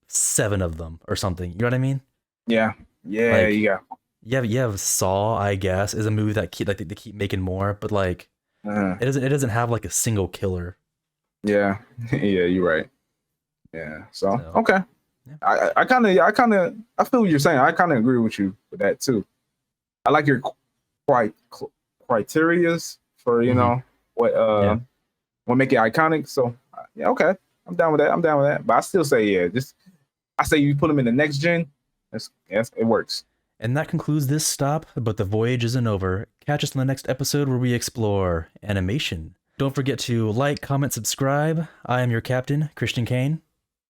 7 of them or something? You know what I mean? Yeah. Like, Yeah. You have Saw, I guess, is a movie that they keep making more, but like it doesn't have like a single killer. Yeah. Yeah, you're right. Yeah. So okay. Yeah. I kind of I feel what you're saying. I kind of agree with you with that too. I like your criterias for what make it iconic. So yeah, okay, I'm down with that. But I still say I say you put them in the next gen. Yes, it works. And that concludes this stop, but the voyage isn't over. Catch us in the next episode where we explore animation. Don't forget to like, comment, subscribe. I am your captain, Christian Kane.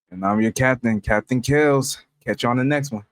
And I'm your captain, Captain Kills. Catch you on the next one.